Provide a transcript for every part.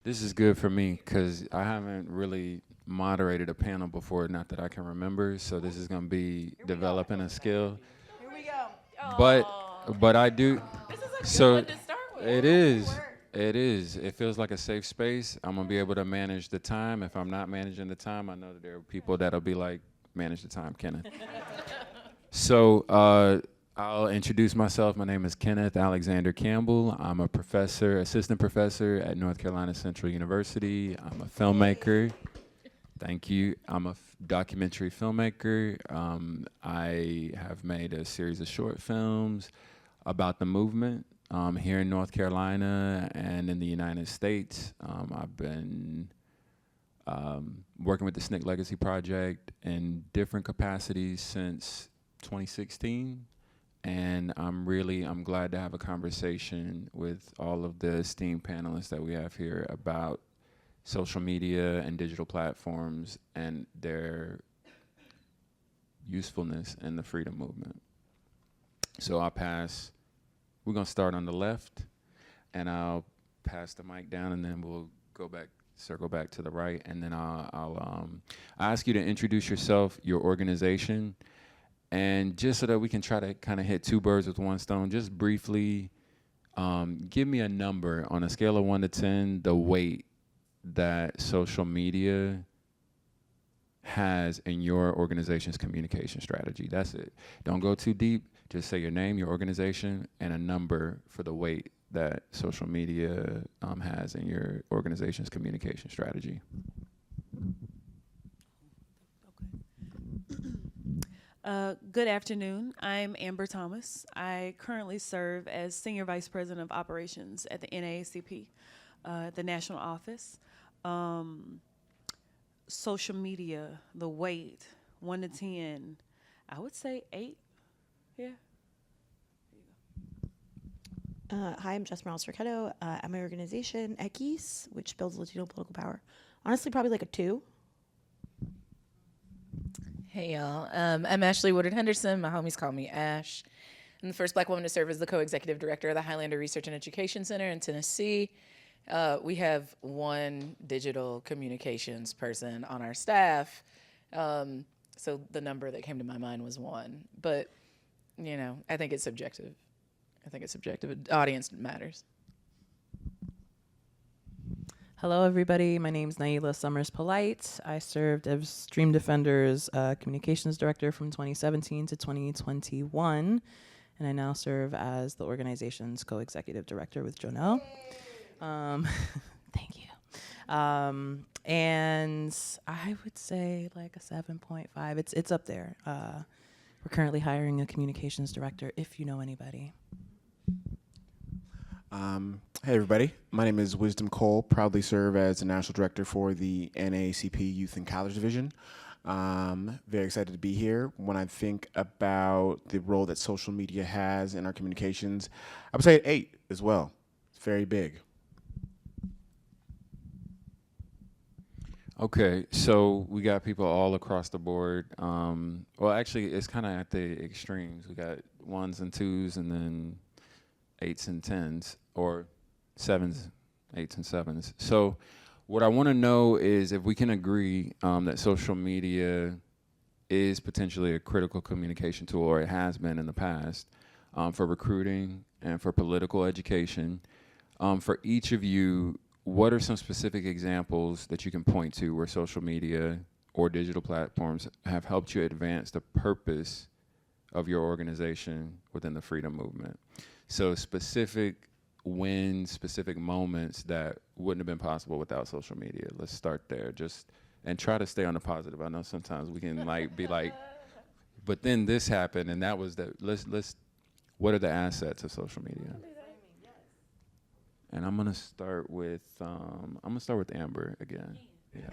This is good for me because I haven't really moderated a panel before, not that I can remember. So this is going to be developing a skill. Here we go. But Oh, but I do. this is a good So one to start it with. is. It is. It feels like a safe space. I'm gonna be able to manage the time. If I'm not managing the time, I know that there are people that'll be like, manage the time, Kenneth. So I'll introduce myself. My name is Kenneth Alexander Campbell. I'm a professor, assistant professor at North Carolina Central University. I'm a filmmaker. Thank you. I'm a documentary filmmaker. I have made a series of short films about the movement here in North Carolina and in the United States. I've been working with the SNCC Legacy Project in different capacities since 2016. And I'm glad to have a conversation with all of the esteemed panelists that we have here about social media and digital platforms and their usefulness in the freedom movement. So we're gonna start on the left, and I'll pass the mic down, and then we'll circle back to the right, and then I'll ask you to introduce yourself, your organization, and just so that we can try to kind of hit two birds with one stone, just briefly give me a number on a scale of 1 to 10, the weight that social media has in your organization's communication strategy. That's it. Don't go too deep. Just say your name, your organization, and a number for the weight that social media has in your organization's communication strategy. Good afternoon. I'm Amber Thomas. I currently serve as Senior Vice President of Operations at the NAACP, the national office. Social media, the weight, 1 to 10, I would say 8. Yeah. Hi, I'm Jess Morales Rocketto. I'm my organization, ECIS, which builds Latino political power. Honestly, probably like a 2. Hey y'all, I'm Ashley Woodard Henderson. My homies call me Ash. I'm the first Black woman to serve as the co-executive director of the Highlander Research and Education Center in Tennessee. We have one digital communications person on our staff, so the number that came to my mind was 1. But, I think it's subjective. Audience matters. Hello, everybody. My name is Naliah Summers Polite. I served as Stream Defender's communications director from 2017 to 2021, and I now serve as the organization's co-executive director with Jonelle. Thank you. And I would say like a 7.5. It's up there. We're currently hiring a communications director, if you know anybody. Hey everybody, my name is Wisdom Cole, proudly serve as the National Director for the NAACP Youth and College Division. Very excited to be here. When I think about the role that social media has in our communications, I would say an 8 as well. It's very big. Okay, so we got people all across the board. Well, actually, it's kind of at the extremes. We got 1s and 2s, and then 8s and 10s, or 7s, 8s and 7s. So what I want to know is if we can agree that social media is potentially a critical communication tool, or it has been in the past, for recruiting and for political education. For each of you, what are some specific examples that you can point to where social media or digital platforms have helped you advance the purpose of your organization within the freedom movement? So specific wins, specific moments that wouldn't have been possible without social media. Let's start there. And try to stay on the positive. I know sometimes we can be like, but then this happened, and that was what are the assets of social media? And I'm gonna start with Amber again. Yeah.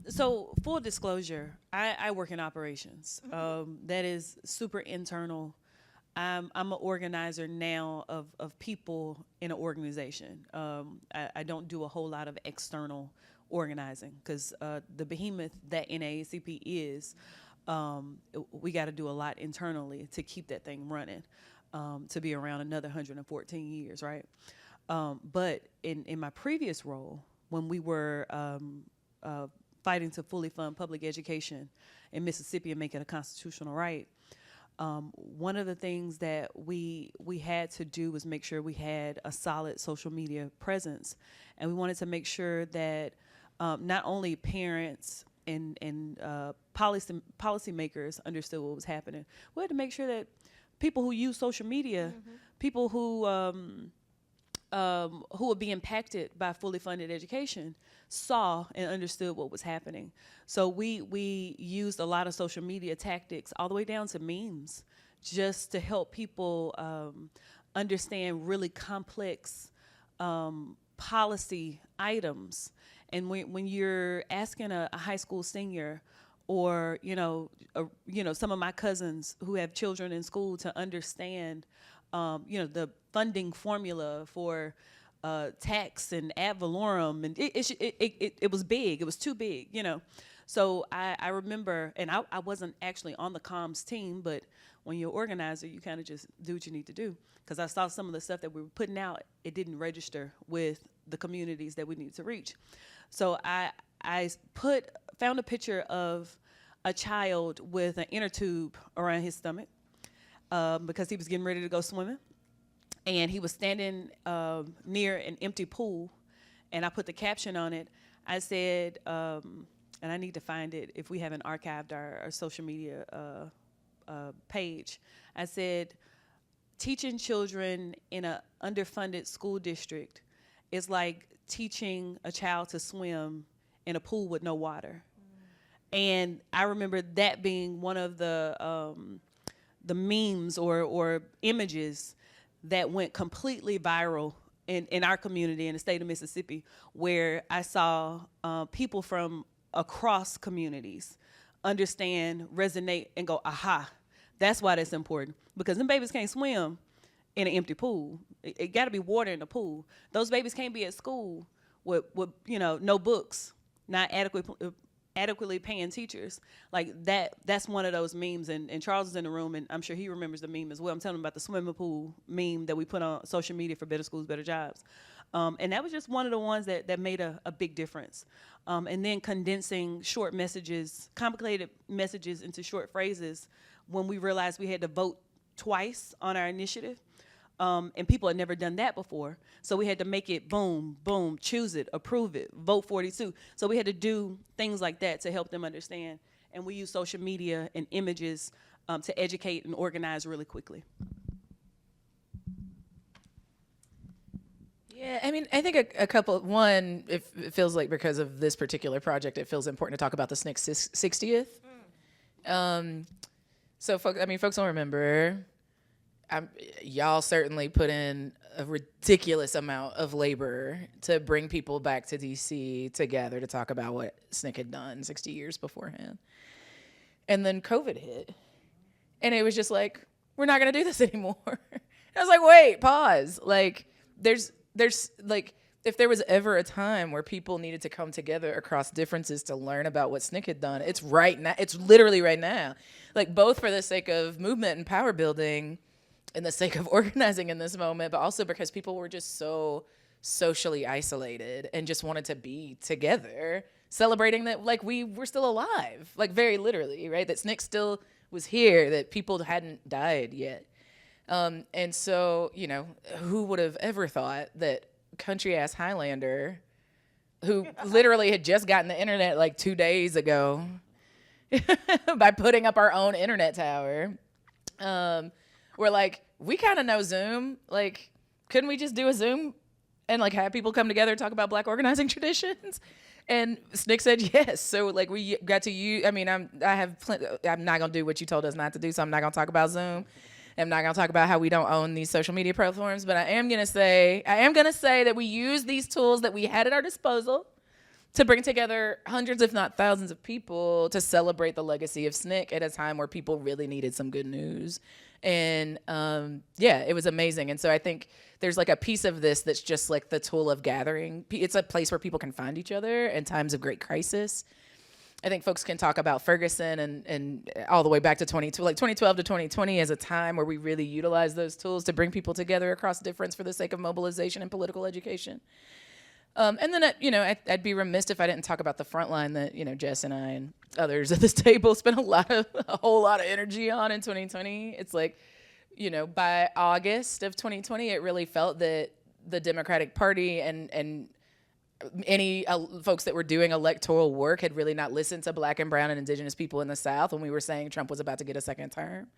So full disclosure, I work in operations. That is super internal. I'm an organizer now of people in an organization. I don't do a whole lot of external organizing because the behemoth that NAACP is, we got to do a lot internally to keep that thing running, to be around another 114 years, right? But in my previous role, when we were fighting to fully fund public education in Mississippi and make it a constitutional right, one of the things that we had to do was make sure we had a solid social media presence, and we wanted to make sure that not only parents and policymakers understood what was happening. We had to make sure that people who use social media, people who would be impacted by fully funded education, saw and understood what was happening. So we used a lot of social media tactics, all the way down to memes, just to help people understand really complex policy items. And when you're asking a high school senior, or some of my cousins who have children in school, to understand the funding formula for tax and ad valorem, and it was big. It was too big, So I remember, and I wasn't actually on the comms team, but when you're an organizer, you kind of just do what you need to do. Because I saw some of the stuff that we were putting out, it didn't register with the communities that we needed to reach. So I found a picture of a child with an inner tube around his stomach because he was getting ready to go swimming. And he was standing near an empty pool, and I put the caption on it. I said, and I need to find it if we haven't archived our social media page. I said, teaching children in an underfunded school district is like teaching a child to swim in a pool with no water. And I remember that being one of the memes or images that went completely viral in our community in the state of Mississippi, where I saw people from across communities understand, resonate, and go, aha, that's why that's important. Because them babies can't swim in an empty pool. It got to be water in the pool. Those babies can't be at school with no books, not adequately paying teachers. Like that's one of those memes, and Charles is in the room, and I'm sure he remembers the meme as well. I'm telling him about the swimming pool meme that we put on social media for Better Schools, Better Jobs. And that was just one of the ones that made a big difference. And then condensing short messages, complicated messages into short phrases when we realized we had to vote twice on our initiative. And people had never done that before. So we had to make it boom, boom, choose it, approve it, vote 42. So we had to do things like that to help them understand. And we use social media and images to educate and organize really quickly. Yeah, I mean, I think a couple, one, it feels like because of this particular project, it feels important to talk about the SNCC 60th. So folks don't remember. Y'all certainly put in a ridiculous amount of labor to bring people back to DC to gather to talk about what SNCC had done 60 years beforehand. And then COVID hit. And it was just like, we're not going to do this anymore. I was like, wait, pause. Like, there's like, if there was ever a time where people needed to come together across differences to learn about what SNCC had done, it's right now. It's literally right now. Like, both for the sake of movement and power building, in the sake of organizing in this moment, but also because people were just so socially isolated and just wanted to be together, celebrating that, like, we were still alive, like, very literally, right? That SNCC still was here, that people hadn't died yet. And so, who would have ever thought that country-ass Highlander, who literally had just gotten the internet like 2 days ago by putting up our own internet tower, we're like, we kind of know Zoom. Like, couldn't we just do a Zoom and like have people come together and talk about Black organizing traditions? And SNCC said yes. So like we got to use. I mean, I'm not gonna do what you told us not to do. So I'm not gonna talk about Zoom. I'm not gonna talk about how we don't own these social media platforms. But I am gonna say that we use these tools that we had at our disposal to bring together hundreds, if not thousands, of people to celebrate the legacy of SNCC at a time where people really needed some good news. And it was amazing. And so I think there's like a piece of this that's just like the tool of gathering. It's a place where people can find each other in times of great crisis. I think folks can talk about Ferguson and all the way back to 2012 to 2020 as a time where we really utilized those tools to bring people together across difference for the sake of mobilization and political education. And then, I'd be remiss if I didn't talk about the front line that, Jess and I and others at this table spent a whole lot of energy on in 2020. It's like, by August of 2020, it really felt that the Democratic Party and any folks that were doing electoral work had really not listened to Black and brown and indigenous people in the South when we were saying Trump was about to get a second term.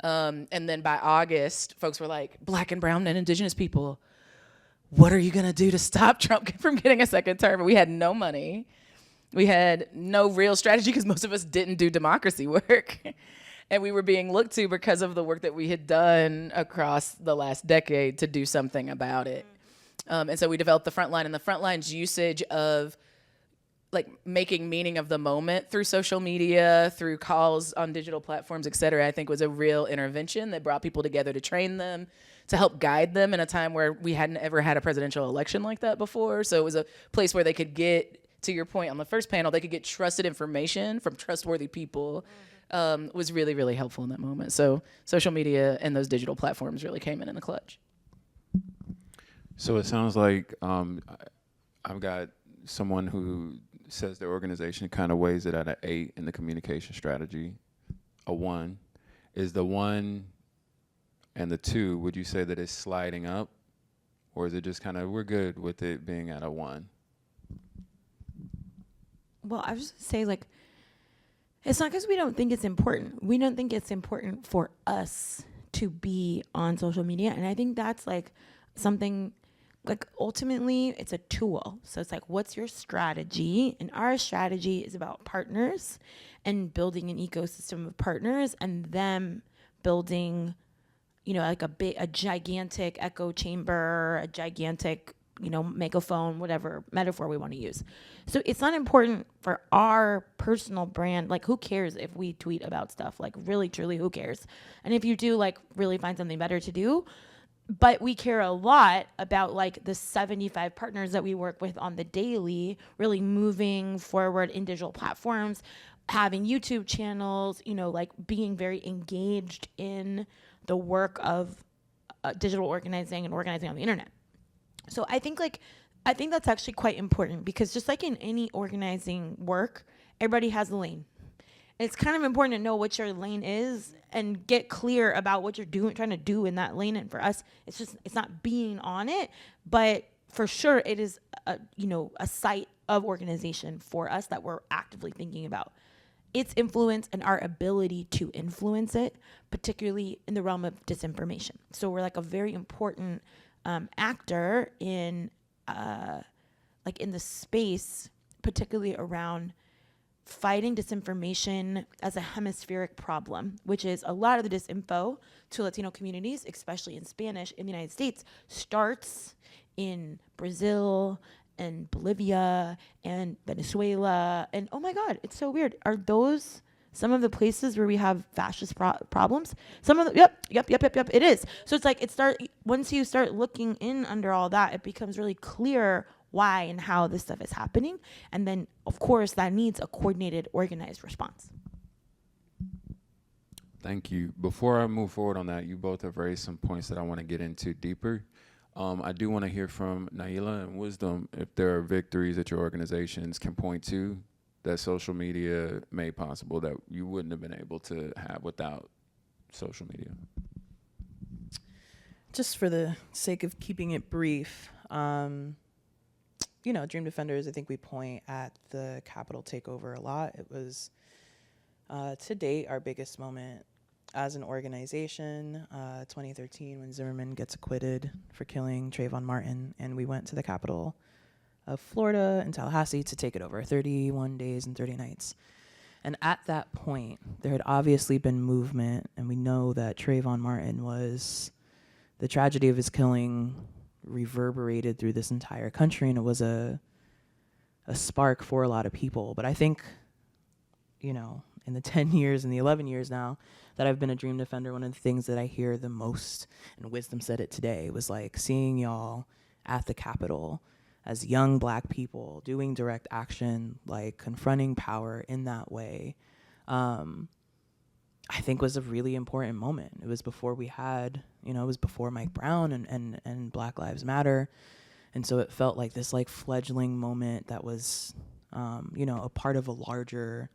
And then by August, folks were like, Black and brown and indigenous people, what are you going to do to stop Trump from getting a second term? And we had no money. We had no real strategy because most of us didn't do democracy work. And we were being looked to because of the work that we had done across the last decade to do something about it. And so we developed the front line, and the front line's usage of like making meaning of the moment through social media, through calls on digital platforms, et cetera, I think was a real intervention that brought people together to train them, to help guide them in a time where we hadn't ever had a presidential election like that before. So it was a place where they could get, to your point on the first panel, they could get trusted information from trustworthy people. Was really, really helpful in that moment. So social media and those digital platforms really came in the clutch. So it sounds like I've got someone who says their organization kind of weighs it at an 8 in the communication strategy, a 1. Is the 1 and the 2, would you say that it's sliding up? Or is it just kind of, we're good with it being at a 1? Well, I was just gonna say, like, it's not because we don't think it's important. We don't think it's important for us to be on social media. And I think that's like something, like, ultimately it's a tool. So it's like, what's your strategy? And our strategy is about partners and building an ecosystem of partners and them building, like a gigantic echo chamber, a gigantic, megaphone, whatever metaphor we want to use. So it's not important for our personal brand. Like, who cares if we tweet about stuff? Like, really, truly, who cares? And if you do, like, really find something better to do. But we care a lot about, like, the 75 partners that we work with on the daily, really moving forward in digital platforms, having YouTube channels, like being very engaged in the work of digital organizing and organizing on the internet. So I think that's actually quite important, because just like in any organizing work, everybody has a lane. It's kind of important to know what your lane is and get clear about what you're trying to do in that lane. And for us, it's not being on it, but for sure it is a site of organization for us that we're actively thinking about its influence and our ability to influence it, particularly in the realm of disinformation. So we're like a very important actor in in the space, particularly around fighting disinformation as a hemispheric problem, which is a lot of the disinfo to Latino communities, especially in Spanish in the United States, starts in Brazil and Bolivia and Venezuela. And oh my God, it's so weird. Are those some of the places where we have fascist problems? Some of the, yep, it is. So it's like, once you start looking in under all that, it becomes really clear why and how this stuff is happening. And then, of course, that needs a coordinated, organized response. Thank you. Before I move forward on that, you both have raised some points that I want to get into deeper. I do want to hear from Naliah and Wisdom if there are victories that your organizations can point to that social media made possible that you wouldn't have been able to have without social media. Just for the sake of keeping it brief, Dream Defenders, I think we point at the Capitol takeover a lot. It was, to date, our biggest moment as an organization, 2013, when Zimmerman gets acquitted for killing Trayvon Martin, and we went to the Capitol of Florida in Tallahassee to take it over, 31 days and 30 nights. And at that point, there had obviously been movement, and we know that Trayvon Martin was, the tragedy of his killing reverberated through this entire country, and it was a spark for a lot of people. But I think, in the 10 years and the 11 years now that I've been a Dream Defender, one of the things that I hear the most, and Wisdom said it today, was like seeing y'all at the Capitol as young Black people doing direct action, like confronting power in that way, I think was a really important moment. It was before we had, it was before Mike Brown and Black Lives Matter. And so it felt like this like fledgling moment that was, a part of a larger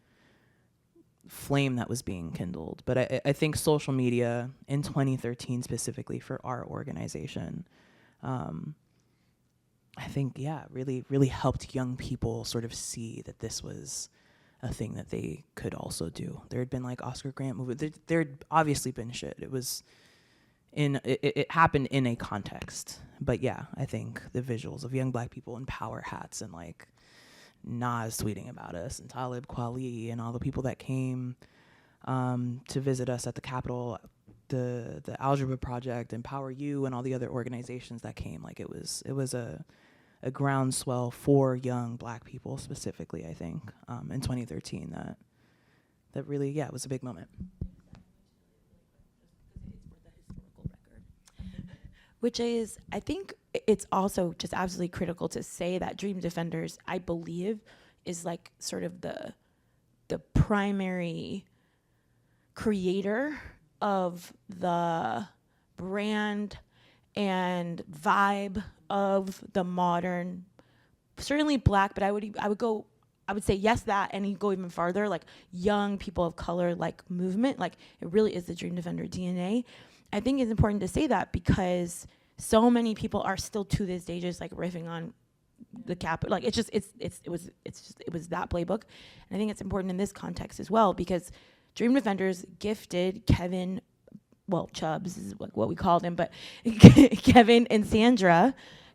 flame that was being kindled. But I think social media in 2013 specifically for our organization, I think, really, really helped young people sort of see that this was a thing that they could also do. There had been like Oscar Grant movement. There had obviously been shit. It happened in a context. But yeah, I think the visuals of young Black people in power hats and like Nas tweeting about us and Talib Kweli and all the people that came to visit us at the Capitol, the Algebra Project, Empower You, and all the other organizations that came. Like it was a groundswell for young Black people specifically, I think, in 2013 that really, it was a big moment. Which is, I think it's also just absolutely critical to say that Dream Defenders, I believe, is like sort of the primary creator of the brand and vibe of the modern, certainly Black, but I would say yes that, and you go even farther, like young people of color like movement. Like it really is the Dream Defender DNA. I think it's important to say that because so many people are still to this day just like riffing on the Capitol. Like it was that playbook. And I think it's important in this context as well because Dream Defenders gifted Kevin, well, Chubbs is like what we called him, but Kevin and Sandra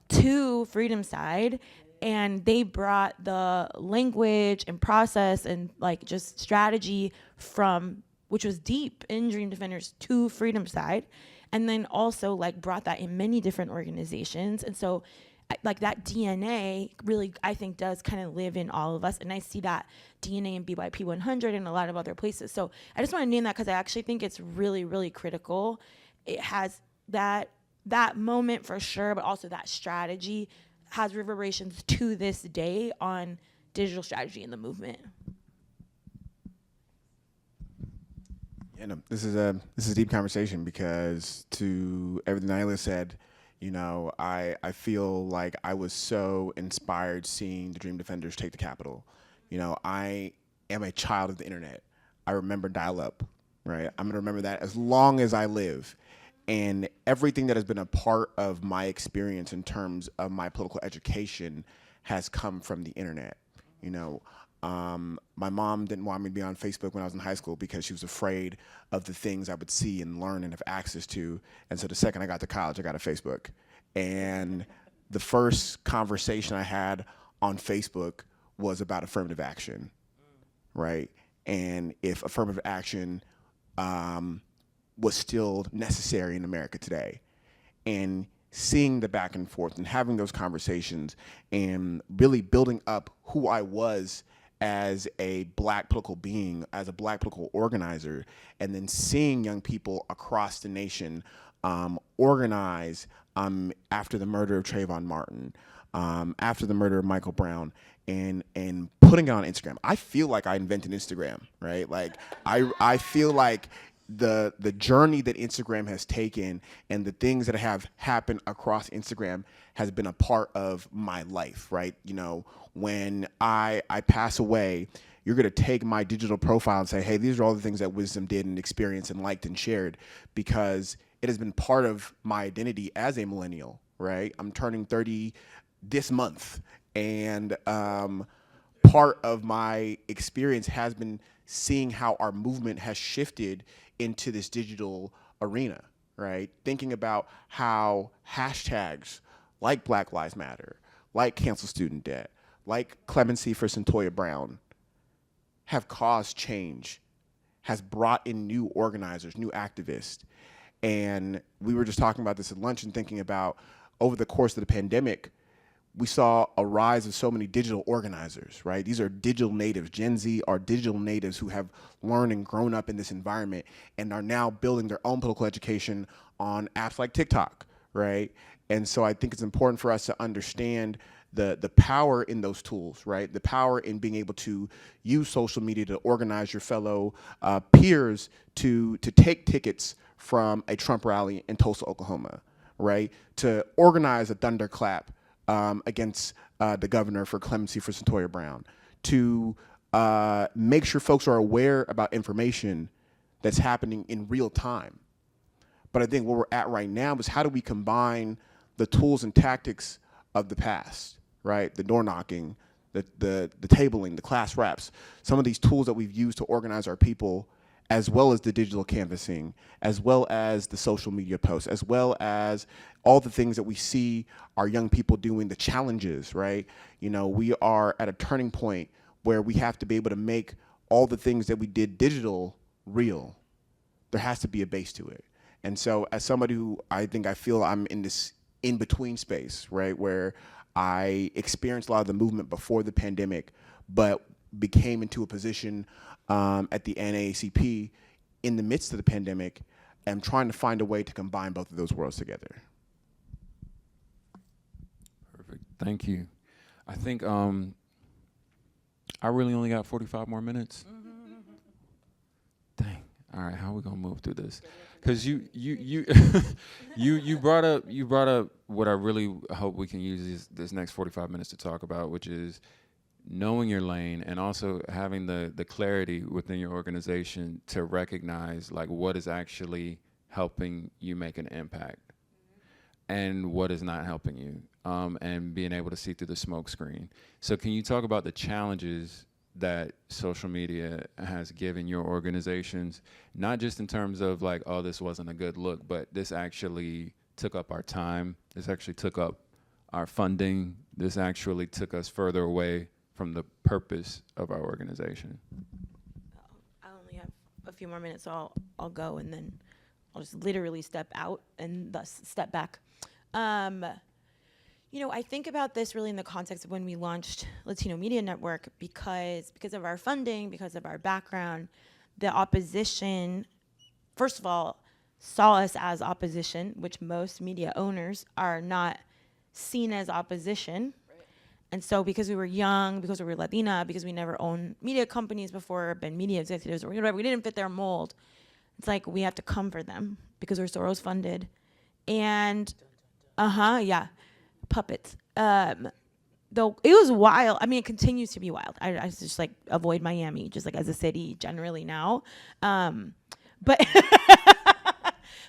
to Freedom Side, and they brought the language and process and like just strategy from, which was deep in Dream Defenders, to Freedom Side, and then also like brought that in many different organizations. And so like that DNA really, I think, does kind of live in all of us. And I see that DNA in BYP 100 and a lot of other places. So I just want to name that because I actually think it's really, really critical. It has that moment for sure, but also that strategy has reverberations to this day on digital strategy in the movement. Yeah, no, this is a deep conversation because to everything Naliah said, I feel like I was so inspired seeing the Dream Defenders take the Capitol. I am a child of the internet. I remember dial-up, right? I'm gonna remember that as long as I live. And everything that has been a part of my experience in terms of my political education has come from the internet. My mom didn't want me to be on Facebook when I was in high school because she was afraid of the things I would see and learn and have access to. And so the second I got to college, I got a Facebook. And the first conversation I had on Facebook was about affirmative action, right? And if affirmative action was still necessary in America today. And seeing the back and forth and having those conversations and really building up who I was as a Black political being, as a Black political organizer, and then seeing young people across the nation organize after the murder of Trayvon Martin, after the murder of Michael Brown, and putting it on Instagram. I feel like I invented Instagram, right? Like I feel like the journey that Instagram has taken and the things that have happened across Instagram has been a part of my life, right? When I pass away, you're gonna take my digital profile and say, hey, these are all the things that Wisdom did and experienced and liked and shared, because it has been part of my identity as a millennial, right? I'm turning 30 this month, and part of my experience has been seeing how our movement has shifted into this digital arena, right? Thinking about how hashtags like Black Lives Matter, like cancel student debt, like clemency for Centoya Brown have caused change, has brought in new organizers, new activists. And we were just talking about this at lunch and thinking about over the course of the pandemic, we saw a rise of so many digital organizers, right? These are digital natives. Gen Z are digital natives who have learned and grown up in this environment and are now building their own political education on apps like TikTok, right? And so I think it's important for us to understand the power in those tools, right? The power in being able to use social media to organize your fellow peers to take tickets from a Trump rally in Tulsa, Oklahoma, right? To organize a thunderclap against the governor for clemency for Centoya Brown, to make sure folks are aware about information that's happening in real time. But I think where we're at right now is how do we combine the tools and tactics of the past, right? The door knocking, the tabling, the class wraps, some of these tools that we've used to organize our people, as well as the digital canvassing, as well as the social media posts, as well as all the things that we see our young people doing, the challenges, right? You know, we are at a turning point where we have to be able to make all the things that we did digital real. There has to be a base to it. And so as somebody who I feel I'm in this in-between space, right, where I experienced a lot of the movement before the pandemic, but became into a position at the NAACP in the midst of the pandemic, and trying to find a way to combine both of those worlds together. Perfect. Thank you. I think I really only got 45 more minutes. Dang. All right, how are we gonna move through this? Because you brought up what I really hope we can use this next 45 minutes to talk about, which is knowing your lane and also having the clarity within your organization to recognize like what is actually helping you make an impact and what is not helping you, and being able to see through the smoke screen. So can you talk about the challenges that social media has given your organizations, not just in terms of like, oh, this wasn't a good look, but this actually took up our time, this actually took up our funding, this actually took us further away from the purpose of our organization? I only have a few more minutes, so I'll go, and then I'll just literally step out and thus step back. You know, I think about this really in the context of when we launched Latino Media Network, because of our funding, because of our background, the opposition, first of all, saw us as opposition, which most media owners are not seen as opposition. Right. And so because we were young, because we were Latina, because we never owned media companies before, been media executives, or whatever, we didn't fit their mold. It's like we have to come for them because we're Soros funded. And, yeah. Puppets. Though it was wild. I mean, it continues to be wild. I just like avoid Miami, just like as a city generally now. But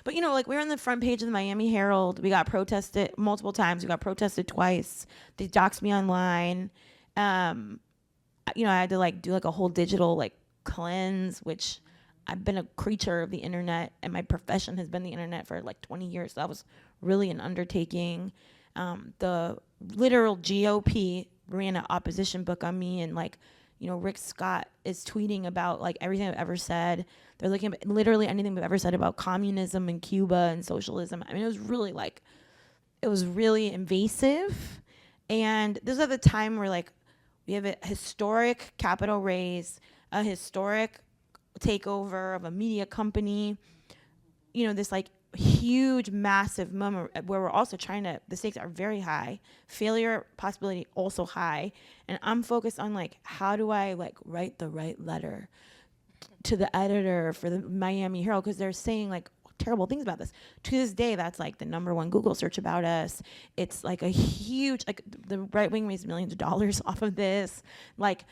but you know, like we were on the front page of the Miami Herald. We got protested multiple times. We got protested twice. They doxed me online. You know, I had to like do like a whole digital like cleanse, which I've been a creature of the internet, and my profession has been the internet for like 20 years. So that was really an undertaking. The literal GOP ran an opposition book on me, and like, you know, Rick Scott is tweeting about like everything I've ever said. They're looking at literally anything we've ever said about communism and Cuba and socialism. I mean, it was really invasive. And this is at the time where like we have a historic capital raise, a historic takeover of a media company, you know, this like huge, massive moment where we're also the stakes are very high, failure possibility also high, and I'm focused on like, how do I like write the right letter to the editor for the Miami Herald, because they're saying like terrible things about this. To this day, that's like the #1 Google search about us. It's like a huge, like the right wing raised millions of dollars off of this, like.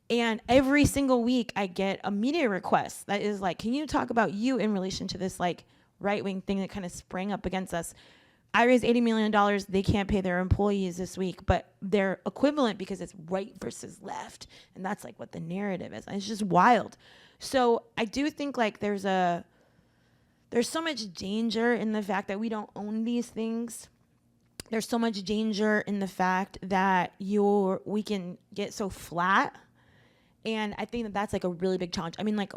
And every single week I get a media request that is like, can you talk about you in relation to this like right-wing thing that kind of sprang up against us? I raised $80 million. They can't pay their employees this week, but they're equivalent because it's right versus left. And that's like what the narrative is. And it's just wild. So I do think like there's so much danger in the fact that we don't own these things. There's so much danger in the fact that we can get so flat. And I think that that's like a really big challenge. I mean, like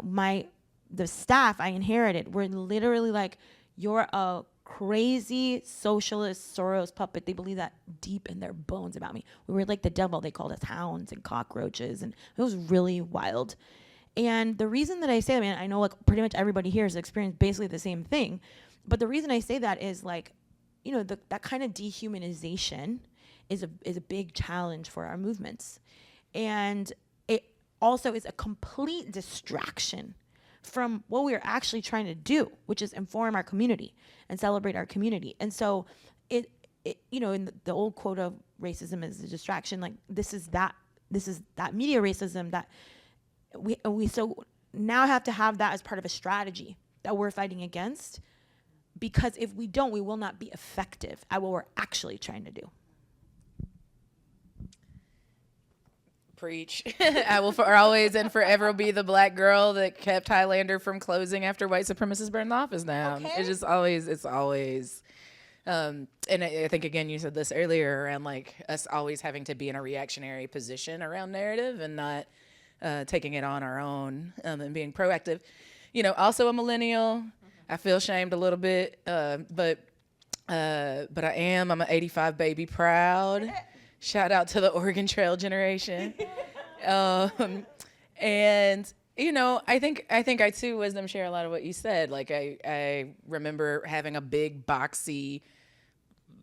the staff I inherited were literally like, you're a crazy socialist Soros puppet. They believe that deep in their bones about me. We were like the devil. They called us hounds and cockroaches, and it was really wild. And the reason that I say that, I mean, I know like pretty much everybody here has experienced basically the same thing, but the reason I say that is like, you know, that kind of dehumanization is a big challenge for our movements. And it also is a complete distraction from what we are actually trying to do, which is inform our community and celebrate our community. And so it you know, in the old quote of racism is a distraction, like this is that media racism that we so now have to have that as part of a strategy that we're fighting against, because if we don't, we will not be effective at what we're actually trying to do. Preach. I will always and forever be the black girl that kept Highlander from closing after white supremacists burned the office down. Okay. It's always. And I think, again, you said this earlier around like us always having to be in a reactionary position around narrative and not taking it on our own and being proactive. You know, also a millennial. I feel shamed a little bit, but I am. I'm an 85 baby proud. Shout out to the Oregon Trail generation. And, you know, I think I too, Wisdom, share a lot of what you said. Like I remember having a big boxy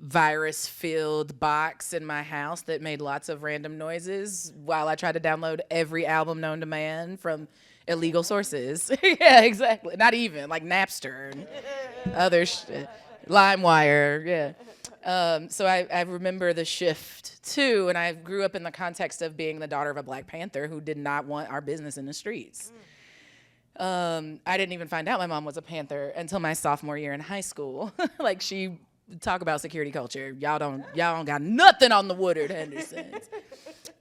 virus-filled box in my house that made lots of random noises while I tried to download every album known to man from illegal sources. Yeah, exactly. Not even, like Napster and other shit. LimeWire, yeah. So I remember the shift too, and I grew up in the context of being the daughter of a Black Panther who did not want our business in the streets. I didn't even find out my mom was a Panther until my sophomore year in high school. Like, she talk about security culture. Y'all don't got nothing on the Woodard Hendersons.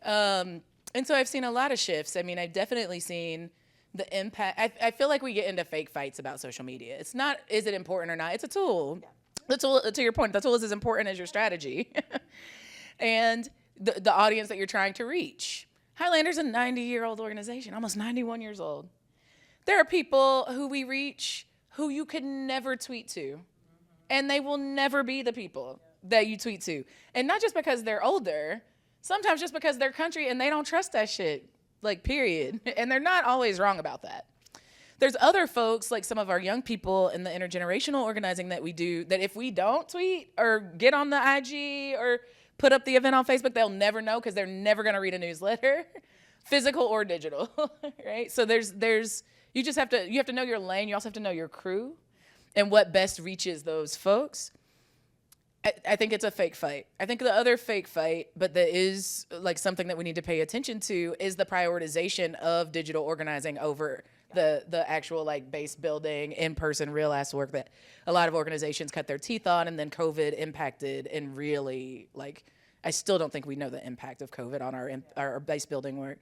And so I've seen a lot of shifts. I mean, I've definitely seen the impact. I feel like we get into fake fights about social media. It's not, is it important or not? It's a tool. Yeah. The tool, to your point, the tool is as important as your strategy and the audience that you're trying to reach. Highlander's a 90-year-old organization, almost 91 years old. There are people who we reach who you could never tweet to, and they will never be the people that you tweet to. And not just because they're older, sometimes just because they're country and they don't trust that shit, like, period. And they're not always wrong about that. There's other folks, like some of our young people in the intergenerational organizing that we do, that if we don't tweet or get on the IG or put up the event on Facebook, they'll never know because they're never gonna read a newsletter, physical or digital, right? So you have to know your lane. You also have to know your crew and what best reaches those folks. I think it's a fake fight. I think the other fake fight, but that is like something that we need to pay attention to, is the prioritization of digital organizing over the actual like base building, in-person, real ass work that a lot of organizations cut their teeth on, and then COVID impacted. And really, like, I still don't think we know the impact of COVID on our base building work.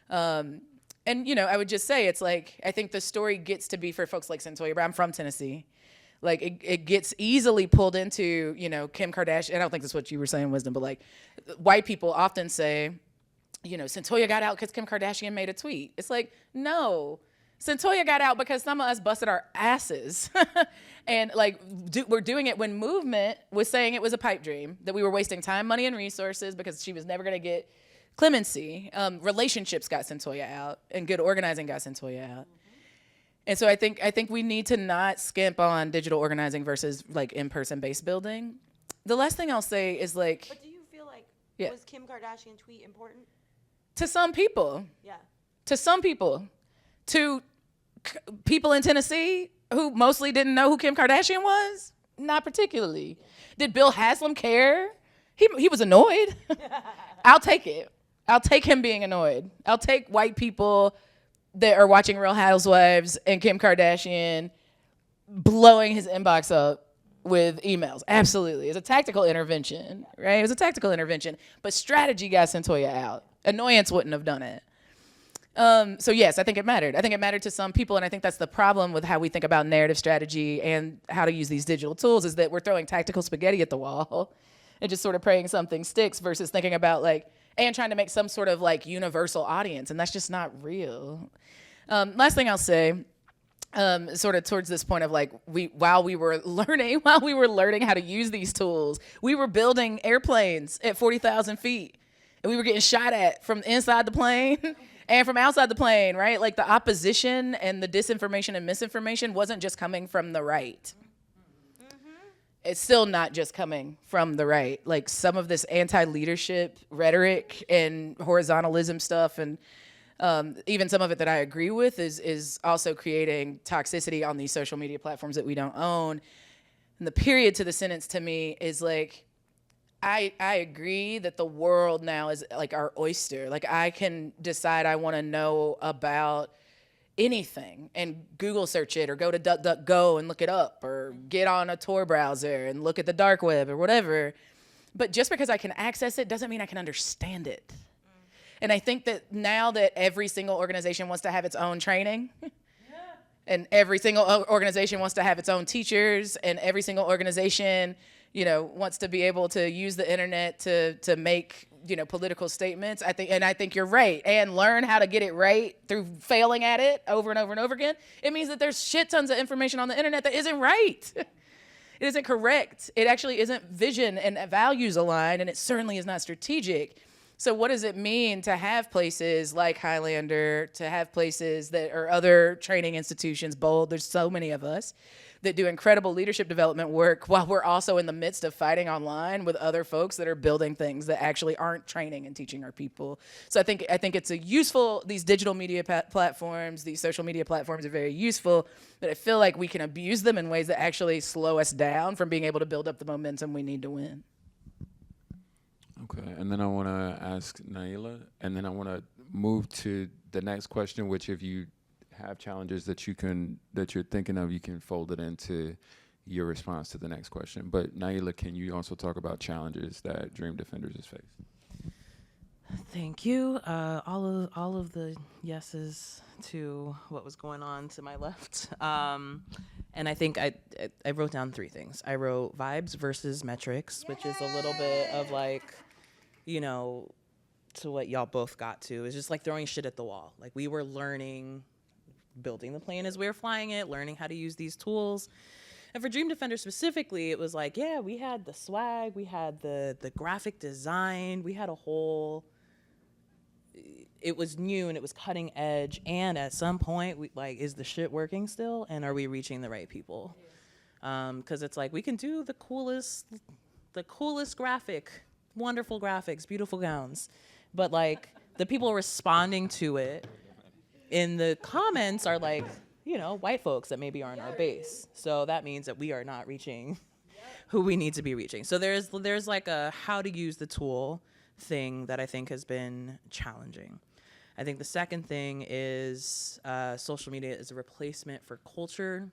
And, you know, I would just say, it's like, I think the story gets to be for folks like Centoya Brown. I'm from Tennessee. Like, it gets easily pulled into, you know, Kim Kardashian. I don't think that's what you were saying, Wisdom, but like, white people often say, you know, Centoya got out because Kim Kardashian made a tweet. It's like, no. Centoya got out because some of us busted our asses. And like, we're doing it when movement was saying it was a pipe dream, that we were wasting time, money, and resources because she was never gonna get clemency. Relationships got Centoya out, and good organizing got Centoya out. And so I think we need to not skimp on digital organizing versus like in-person base building. The last thing I'll say is like, but do you feel like, yeah, was Kim Kardashian tweet important? To some people. Yeah. To some people. To people in Tennessee who mostly didn't know who Kim Kardashian was? Not particularly. Did Bill Haslam care? He was annoyed. I'll take it. I'll take him being annoyed. I'll take white people that are watching Real Housewives and Kim Kardashian blowing his inbox up with emails. Absolutely. It's a tactical intervention, right? It was a tactical intervention. But strategy got Centoya out. Annoyance wouldn't have done it. So yes, I think it mattered. I think it mattered to some people, and I think that's the problem with how we think about narrative strategy and how to use these digital tools, is that we're throwing tactical spaghetti at the wall and just sort of praying something sticks versus thinking about like, and trying to make some sort of like universal audience, and that's just not real. Last thing I'll say, sort of towards this point of like, while we were learning how to use these tools, we were building airplanes at 40,000 feet, and we were getting shot at from inside the plane and from outside the plane, right? Like, the opposition and the disinformation and misinformation wasn't just coming from the right. it's still not just coming from the right. Like some of this anti-leadership rhetoric and horizontalism stuff, and even some of it that I agree with, is also creating toxicity on these social media platforms that we don't own. And the period to the sentence to me is like, I agree that the world now is like our oyster. Like I can decide I want to know about anything and Google search it, or go to DuckDuckGo and look it up, or get on a Tor browser and look at the dark web or whatever. But just because I can access it doesn't mean I can understand it. And I think that now that every single organization wants to have its own training, and every single organization wants to have its own teachers, and every single organization, you know, wants to be able to use the internet to make, you know, political statements. I think you're right, and learn how to get it right through failing at it over and over and over again. It means that there's shit tons of information on the internet that isn't right. It isn't correct. It actually isn't vision and values aligned, and it certainly is not strategic. So what does it mean to have places like Highlander, to have places that are other training institutions, Bold, there's so many of us, that do incredible leadership development work while we're also in the midst of fighting online with other folks that are building things that actually aren't training and teaching our people. So I think it's a useful, these digital media platforms, these social media platforms are very useful, but I feel like we can abuse them in ways that actually slow us down from being able to build up the momentum we need to win. Okay, and then I want to ask Naliah, and then I want to move to the next question, which if you have challenges that you're thinking of, you can fold it into your response to the next question. But Naliah, can you also talk about challenges that Dream Defenders is facing? Thank you. All of the yeses to what was going on to my left. And I think I wrote down 3 things. I wrote vibes versus metrics, which is a little bit of like, you know, to what y'all both got to. It's just like throwing shit at the wall. Like we were learning, building the plane as we were flying it, learning how to use these tools. And for Dream Defender specifically, it was like, yeah, we had the swag, we had the graphic design, we had a whole, it was new and it was cutting edge. And at some point, we like, is the shit working still? And are we reaching the right people? Because it's like, we can do the coolest graphic, wonderful graphics, beautiful gowns. But like the people responding to it in the comments are like, you know, white folks that maybe aren't our base. So that means that we are not reaching who we need to be reaching. So there's like a how to use the tool thing that I think has been challenging. I think the second thing is social media is a replacement for culture,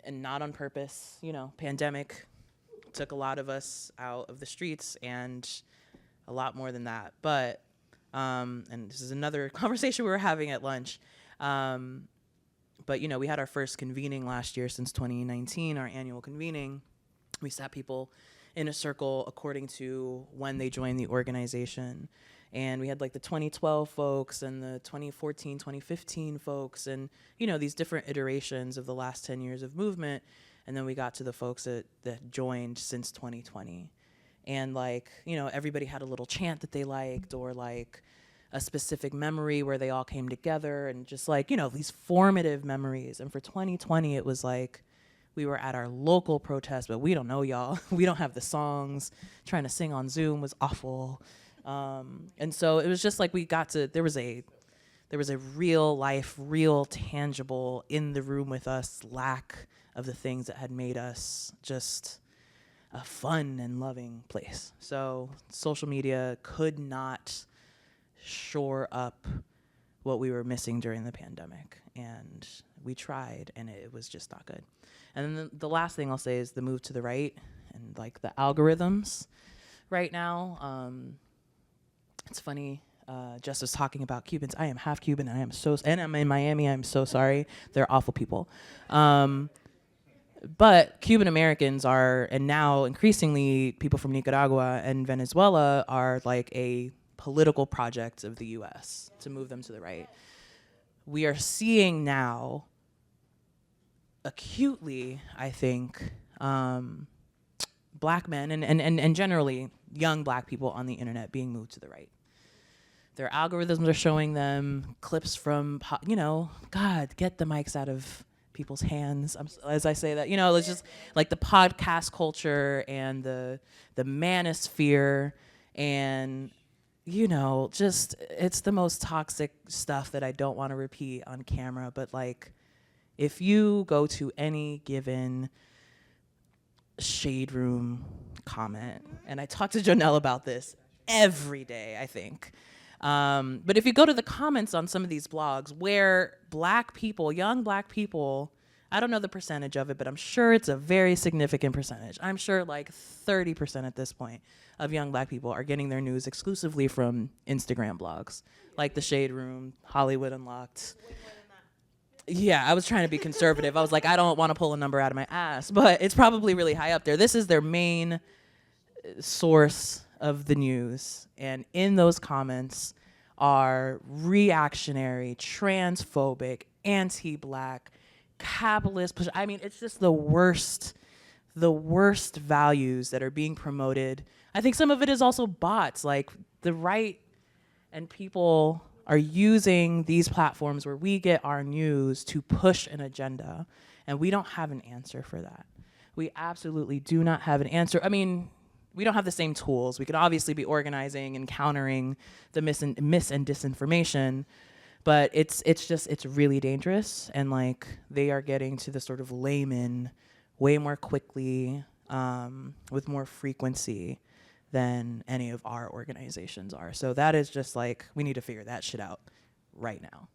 and not on purpose. You know, pandemic took a lot of us out of the streets, and a lot more than that. But and this is another conversation we were having at lunch. But, you know, we had our first convening last year since 2019, our annual convening. We sat people in a circle according to when they joined the organization. And we had like the 2012 folks and the 2014, 2015 folks, and, you know, these different iterations of the last 10 years of movement. And then we got to the folks that joined since 2020. And like, you know, everybody had a little chant that they liked, or like a specific memory where they all came together, and just like, you know, these formative memories. And for 2020, it was like we were at our local protest, but we don't know y'all. We don't have the songs. Trying to sing on Zoom was awful. And so it was just like we got to, there was a real life, real tangible in the room with us lack of the things that had made us just a fun and loving place. So social media could not shore up what we were missing during the pandemic, and we tried, and it was just not good. And then the last thing I'll say is the move to the right, and like the algorithms right now. It's funny, Jess was talking about Cubans. I am half Cuban, and I'm in Miami. I'm so sorry. They're awful people. But Cuban Americans are, and now increasingly people from Nicaragua and Venezuela are like a political project of the US to move them to the right. We are seeing now acutely, I think, black men and generally young black people on the internet being moved to the right. Their algorithms are showing them clips from, you know, God, get the mics out of people's hands as I say that. You know, it's just like the podcast culture and the manosphere and, you know, just it's the most toxic stuff that I don't want to repeat on camera. But like, if you go to any given shade room comment, and I talk to Jonelle about this every day, I think. But if you go to the comments on some of these blogs where black people, young black people, I don't know the percentage of it, but I'm sure it's a very significant percentage. I'm sure like 30% at this point of young black people are getting their news exclusively from Instagram blogs, like The Shade Room, Hollywood Unlocked. Yeah, I was trying to be conservative. I was like, I don't want to pull a number out of my ass, but it's probably really high up there. This is their main source of the news. And in those comments are reactionary, transphobic, anti-black, capitalist push. I mean, it's just the worst values that are being promoted. I think some of it is also bots, like the right and people are using these platforms where we get our news to push an agenda, and we don't have an answer for that. We absolutely do not have an answer. I mean, we don't have the same tools. We could obviously be organizing and countering the mis and disinformation, but it's really dangerous, and like they are getting to the sort of layman way more quickly, with more frequency than any of our organizations are. So that is just like, we need to figure that shit out right now.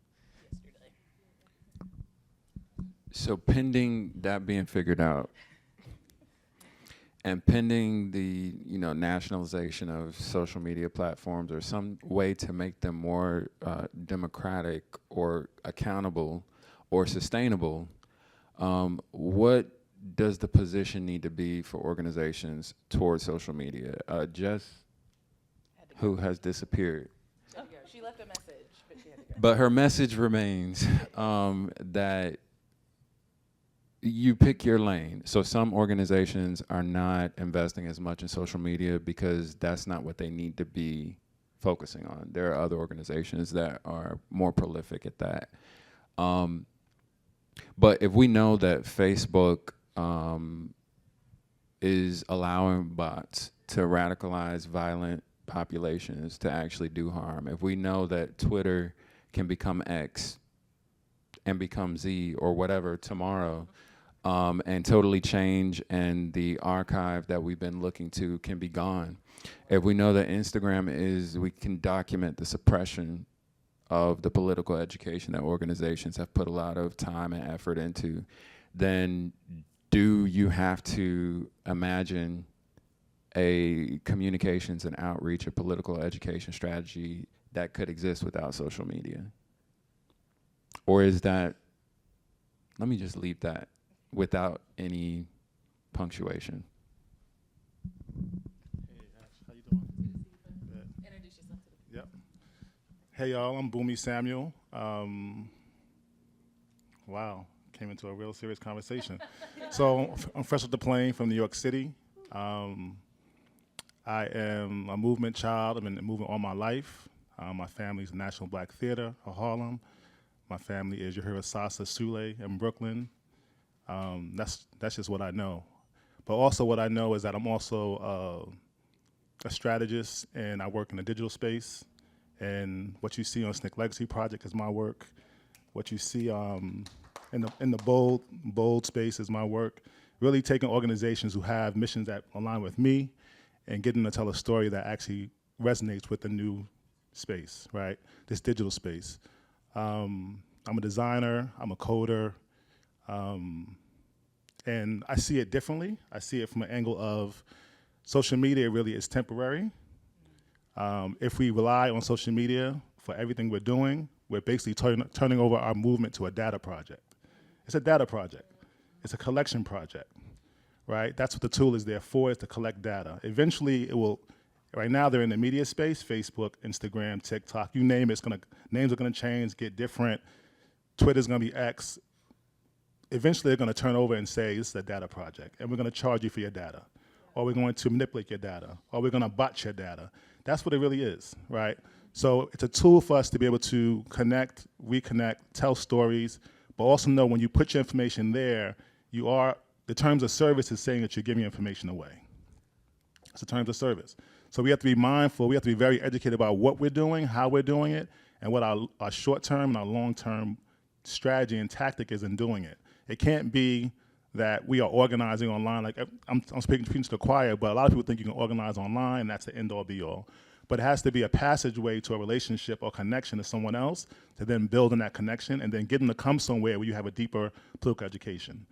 So pending that being figured out, and pending the nationalization of social media platforms or some way to make them more democratic or accountable or sustainable, what does the position need to be for organizations towards social media? Jess, who has disappeared. Oh, yeah, she left a message, but she had to go. But her message remains that you pick your lane. So some organizations are not investing as much in social media because that's not what they need to be focusing on. There are other organizations that are more prolific at that. But if we know that Facebook is allowing bots to radicalize violent populations to actually do harm, if we know that Twitter can become X and become Z or whatever tomorrow, and totally change, and the archive that we've been looking to can be gone. If we know that Instagram we can document the suppression of the political education that organizations have put a lot of time and effort into, then do you have to imagine a communications and outreach, a political education strategy that could exist without social media? Or is that, let me just leave that without any punctuation. Hey, Ash, how you doing? Good. Introduce yourself to the Yep. Hey, y'all, I'm Bunmi Samuel. Wow, came into a real serious conversation. So I'm fresh off the plane from New York City. I am a movement child. I've been in the movement all my life. My family's National Black Theater of Harlem. My family is Yahira Sasa Sule in Brooklyn. That's just what I know. But also what I know is that I'm also a strategist, and I work in the digital space. And what you see on SNCC Legacy Project is my work. What you see in the bold space is my work. Really taking organizations who have missions that align with me and getting them to tell a story that actually resonates with the new space, right? This digital space. I'm a designer, I'm a coder, and I see it differently. I see it from an angle of social media really is temporary. If we rely on social media for everything we're doing, we're basically turning over our movement to a data project. It's a data project. It's a collection project, right? That's what the tool is there for, is to collect data. Eventually it will, right now they're in the media space, Facebook, Instagram, TikTok, you name it, names are gonna change, get different. Twitter's gonna be X. Eventually they're gonna turn over and say, this is a data project, and we're gonna charge you for your data, or we're going to manipulate your data, or we're gonna bot your data. That's what it really is, right? So it's a tool for us to be able to connect, reconnect, tell stories, but also know when you put your information there, the terms of service is saying that you're giving information away. It's the terms of service. So we have to be mindful, we have to be very educated about what we're doing, how we're doing it, and what our short-term and our long-term strategy and tactic is in doing it. It can't be that we are organizing online. Like I'm speaking to the choir, but a lot of people think you can organize online and that's the end-all be-all. But it has to be a passageway to a relationship or connection to someone else to then build on that connection and then get them to come somewhere where you have a deeper political education.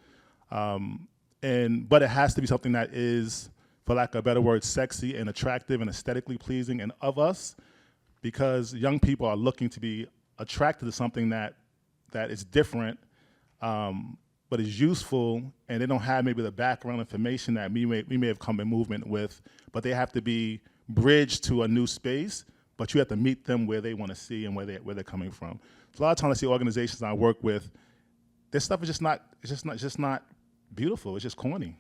But it has to be something that is, for lack of a better word, sexy and attractive and aesthetically pleasing and of us, because young people are looking to be attracted to something that is different, but is useful, and they don't have maybe the background information that we may have come in movement with, but they have to be bridged to a new space, but you have to meet them where they want to see and where they're coming from. So a lot of times I see organizations I work with, this stuff is just not beautiful. It's just corny.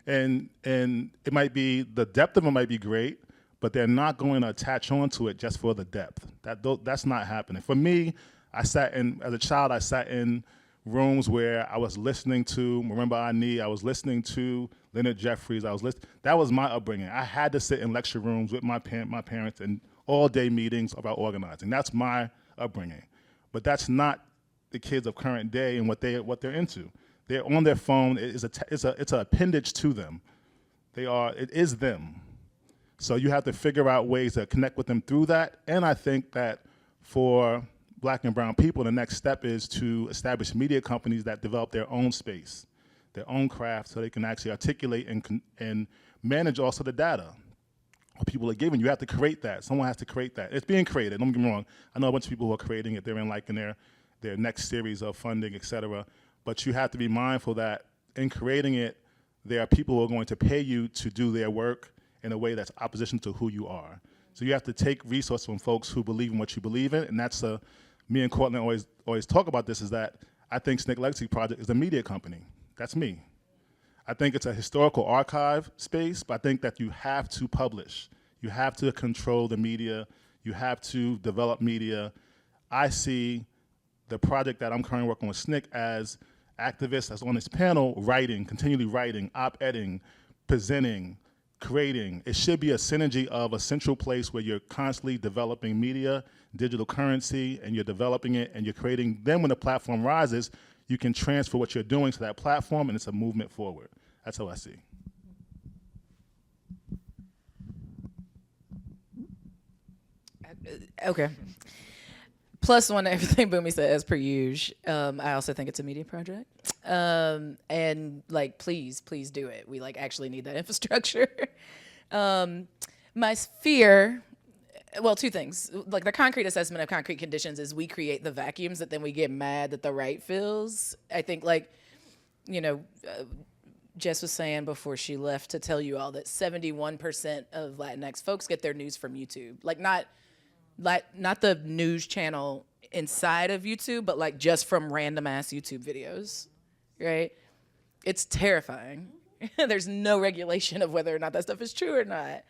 And it might be, the depth of it might be great, but they're not going to attach onto it just for the depth. That's not happening. For me, as a child, I sat in rooms where I was listening to Remember I was listening to Leonard Jeffries. That was my upbringing. I had to sit in lecture rooms with my parents and all-day meetings about organizing. That's my upbringing. But that's not the kids of current day and what they're into. They're on their phone. It's an appendage to them. It is them. So you have to figure out ways to connect with them through that. And I think that for Black and brown people, the next step is to establish media companies that develop their own space, their own craft, so they can actually articulate and manage also the data. What people are giving, you have to create that. Someone has to create that. It's being created, don't get me wrong. I know a bunch of people who are creating it. They're in their next series of funding, et cetera. But you have to be mindful that in creating it, there are people who are going to pay you to do their work in a way that's opposition to who you are. So you have to take resources from folks who believe in what you believe in, and that's me and Courtland always talk about this, is that I think SNCC Legacy Project is a media company. That's me. I think it's a historical archive space, but I think that you have to publish. You have to control the media. You have to develop media. I see the project that I'm currently working with SNCC as activists that's on this panel continually writing, op-eding, presenting, creating. It should be a synergy of a central place where you're constantly developing media, digital currency, and you're developing it and you're creating. Then when the platform rises, you can transfer what you're doing to that platform, and it's a movement forward. That's how I see. Okay. Plus one to everything Bunmi said, as per usual. I also think it's a media project. And please do it. We actually need that infrastructure. My fear, well, two things. The concrete assessment of concrete conditions is we create the vacuums that then we get mad that the right fills. I think Jess was saying before she left to tell you all that 71% of Latinx folks get their news from YouTube. Not the news channel inside of YouTube, but just from random ass YouTube videos, right? It's terrifying. There's no regulation of whether or not that stuff is true or not.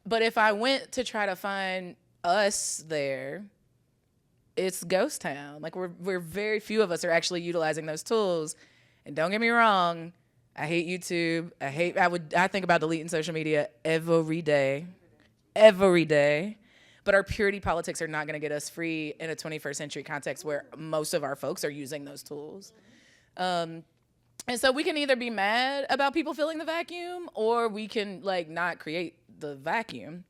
But if I went to try to find us there, it's ghost town. We're very few of us are actually utilizing those tools. And don't get me wrong, I hate YouTube. I think about deleting social media every day. But our purity politics are not going to get us free in a 21st century context where most of our folks are using those tools. And so we can either be mad about people filling the vacuum, or we can not create the vacuum.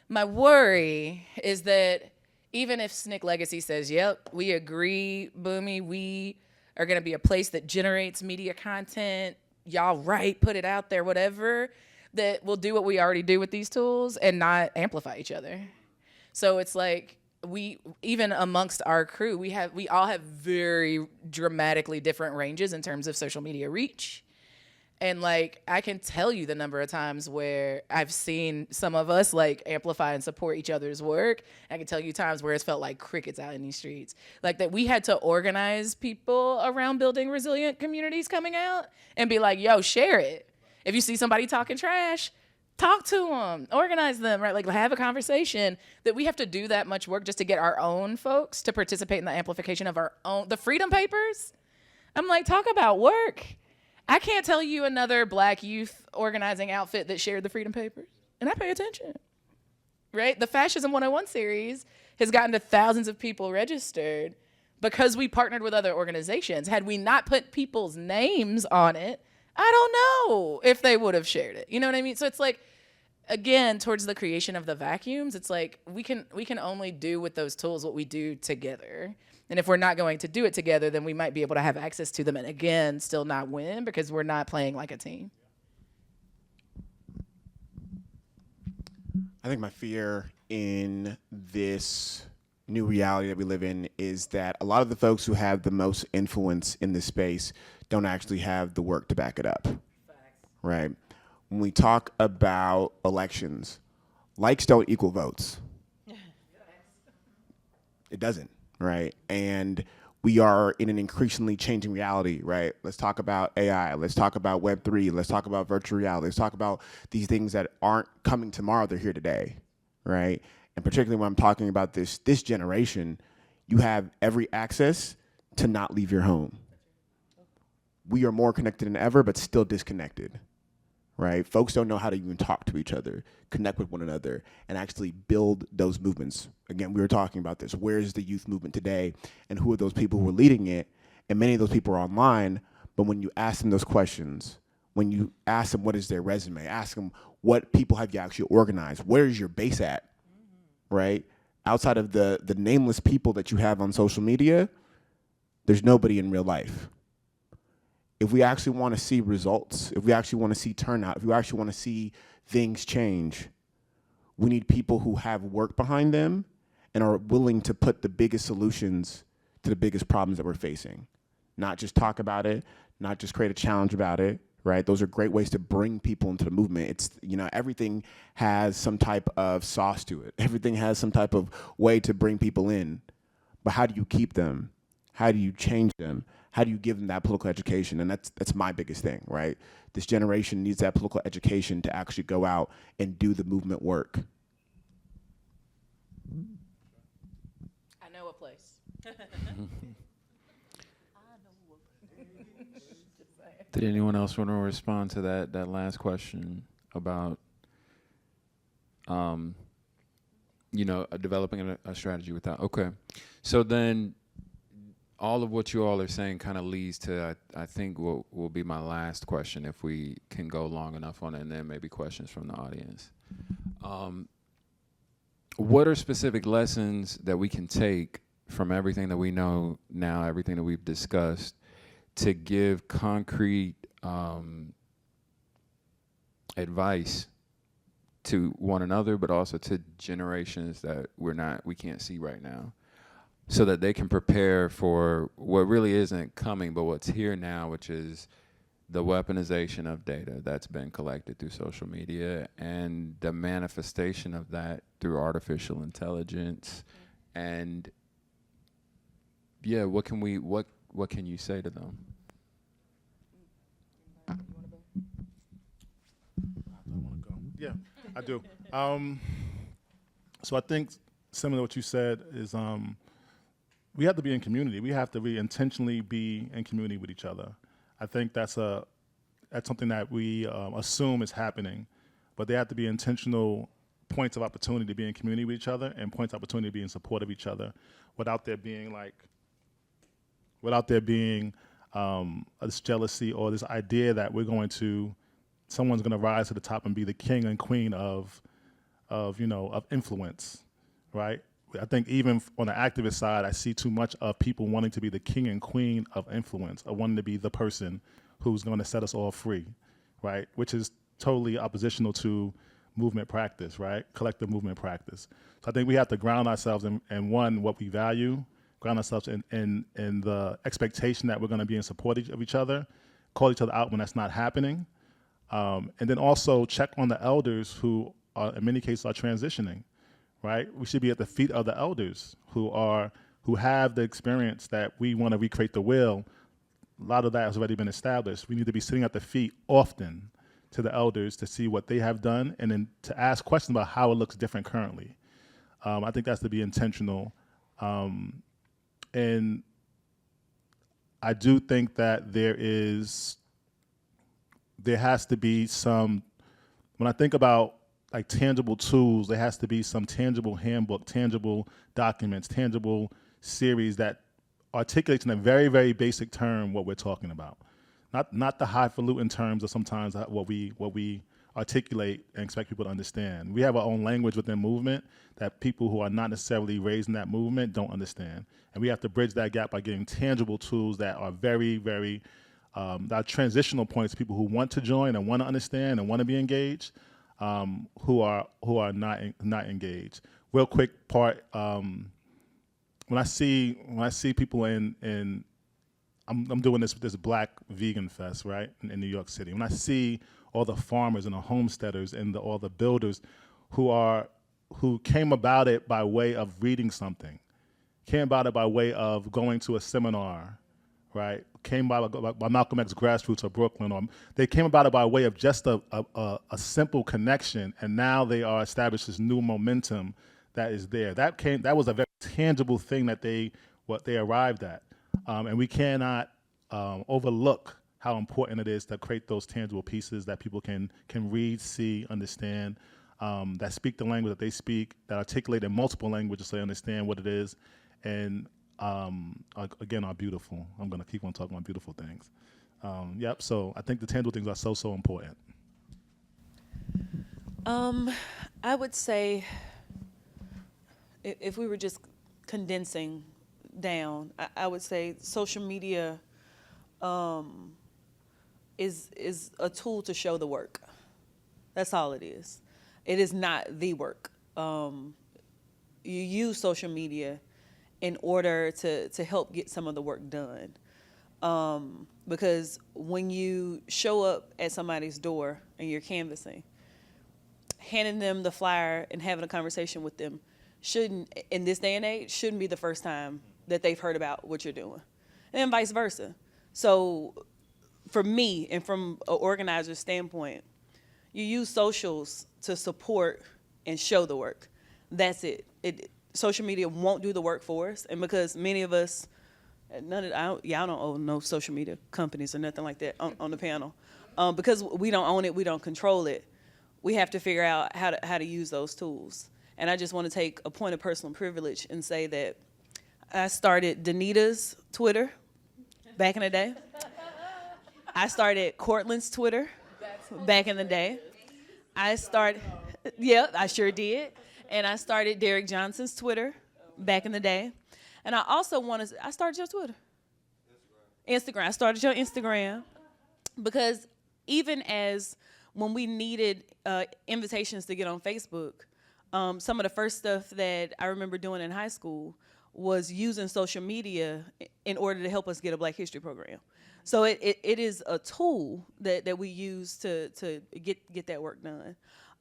My worry is that even if SNCC Legacy says, yep, we agree, Bunmi, we are going to be a place that generates media content, y'all write, put it out there, whatever, that we'll do what we already do with these tools and not amplify each other. So it's we, even amongst our crew, we all have very dramatically different ranges in terms of social media reach. And I can tell you the number of times where I've seen some of us amplify and support each other's work. I can tell you times where it's felt like crickets out in these streets. That we had to organize people around building resilient communities coming out and be yo, share it. If you see somebody talking trash, Talk to them, organize them, right? Like have a conversation. That we have to do that much work just to get our own folks to participate in the amplification of our own, the Freedom Papers. I'm like, talk about work. I can't tell you another Black youth organizing outfit that shared the Freedom Papers, and I pay attention, right? The Fascism 101 series has gotten to thousands of people registered because we partnered with other organizations. Had we not put people's names on it, I don't know if they would have shared it. You know what I mean? So it's like, again, towards the creation of the vacuums, it's like we can only do with those tools what we do together. And if we're not going to do it together, then we might be able to have access to them and, again, still not win because we're not playing like a team. I think my fear in this new reality that we live in is that a lot of the folks who have the most influence in this space don't actually have the work to back it up. Facts. Right? When we talk about elections, likes don't equal votes. It doesn't, right? And we are in an increasingly changing reality, right? Let's talk about AI. Let's talk about Web3. Let's talk about virtual reality. Let's talk about these things that aren't coming tomorrow. They're here today, right? And particularly when I'm talking about this generation, you have every access to not leave your home. We are more connected than ever, but still disconnected, right? Folks don't know how to even talk to each other, connect with one another, and actually build those movements. Again, we were talking about this. Where is the youth movement today, and who are those people who are leading it? And many of those people are online, but when you ask them those questions, when you ask them what is their resume, ask them what people have you actually organized, where is your base at, right? Outside of the nameless people that you have on social media, there's nobody in real life. If we actually want to see results, if we actually want to see turnout, if we actually want to see things change, we need people who have work behind them and are willing to put the biggest solutions to the biggest problems that we're facing. Not just talk about it, not just create a challenge about it, right? Those are great ways to bring people into the movement. It's, everything has some type of sauce to it. Everything has some type of way to bring people in. But how do you keep them? How do you change them? How do you give them that political education? And that's my biggest thing, right? This generation needs that political education to actually go out and do the movement work. I know a place. Did anyone else want to respond to that last question about, developing a strategy without? Okay, so then all of what you all are saying kind of leads to, I think, what will be my last question if we can go long enough on it, and then maybe questions from the audience. What are specific lessons that we can take from everything that we know now, everything that we've discussed, to give concrete advice to one another, but also to generations that we can't see right now, so that they can prepare for what really isn't coming, but what's here now, which is the weaponization of data that's been collected through social media and the manifestation of that through artificial intelligence. And yeah, what can you say to them? Yeah, I do. So I think similar to what you said is we have to be in community. We have to intentionally be in community with each other. I think that's something that we assume is happening, but there have to be intentional points of opportunity to be in community with each other and points of opportunity to be in support of each other, without there being this jealousy or this idea that someone's going to rise to the top and be the king and queen of influence, right? I think even on the activist side, I see too much of people wanting to be the king and queen of influence, or wanting to be the person who's going to set us all free, right? Which is totally oppositional to movement practice, right? Collective movement practice. So I think we have to ground ourselves in one, what we value, ground ourselves in the expectation that we're going to be in support of each other, call each other out when that's not happening, and then also check on the elders who are, in many cases, are transitioning. Right? We should be at the feet of the elders who have the experience that we want to recreate the will. A lot of that has already been established. We need to be sitting at the feet often to the elders to see what they have done, and then to ask questions about how it looks different currently. I think that's to be intentional. And I do think that there has to be some, when I think about like tangible tools, there has to be some tangible handbook, tangible documents, tangible series that articulates in a very, very basic term what we're talking about. Not the highfalutin terms of sometimes what we articulate and expect people to understand. We have our own language within movement that people who are not necessarily raised in that movement don't understand. And we have to bridge that gap by getting tangible tools that are very, very, that are transitional points to people who want to join and want to understand and want to be engaged, who are not engaged. Real quick part, when I see people in I'm doing this Black Vegan Fest, right, in New York City. When I see all the farmers and the homesteaders and all the builders who came about it by way of reading something, came about it by way of going to a seminar, right? Came by Malcolm X Grassroots or Brooklyn, or they came about it by way of just a simple connection, and now they are established this new momentum that is there. That was a very tangible thing that they arrived at. And we cannot overlook how important it is to create those tangible pieces that people can read, see, understand, that speak the language that they speak, that articulate in multiple languages so they understand what it is, and again, are beautiful. I'm going to keep on talking about beautiful things. So I think the tangible things are so important. I would say if we were just condensing down, I would say social media is a tool to show the work. That's all it is. It is not the work. You use social media in order to help get some of the work done. Because when you show up at somebody's door and you're canvassing, handing them the flyer and having a conversation with them shouldn't, in this day and age, shouldn't be the first time that they've heard about what you're doing, and vice versa. So for me, and from an organizer's standpoint, you use socials to support and show the work. That's it. Social media won't do the work for us, and because many of us, y'all don't own no social media companies or nothing like that on the panel, because we don't own it, we don't control it. We have to figure out how to use those tools. And I just want to take a point of personal privilege and say that I started Danita's Twitter back in the day. I started Cortland's Twitter back in the day. I sure did. And I started Derek Johnson's Twitter back in the day. And I also I started your Twitter. Instagram. I started your Instagram because even as when we needed invitations to get on Facebook, some of the first stuff that I remember doing in high school was using social media in order to help us get a Black History program. So it is a tool that we use to get that work done.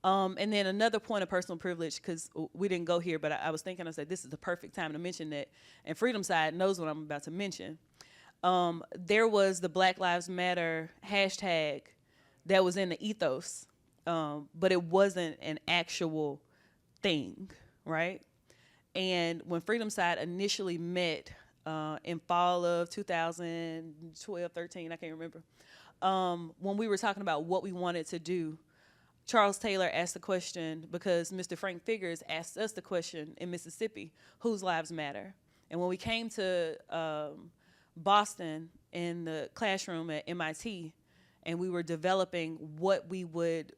And then another point of personal privilege, because we didn't go here, but I was thinking, I said, this is the perfect time to mention that. And Freedom Side knows what I'm about to mention. There was the Black Lives Matter hashtag that was in the ethos, but it wasn't an actual thing, right? And when Freedom Side initially met in fall of 2012, 13, I can't remember, when we were talking about what we wanted to do, Charles Taylor asked the question because Mr. Frank Figures asked us the question in Mississippi, whose lives matter? And when we came to Boston in the classroom at MIT, and we were developing what we would,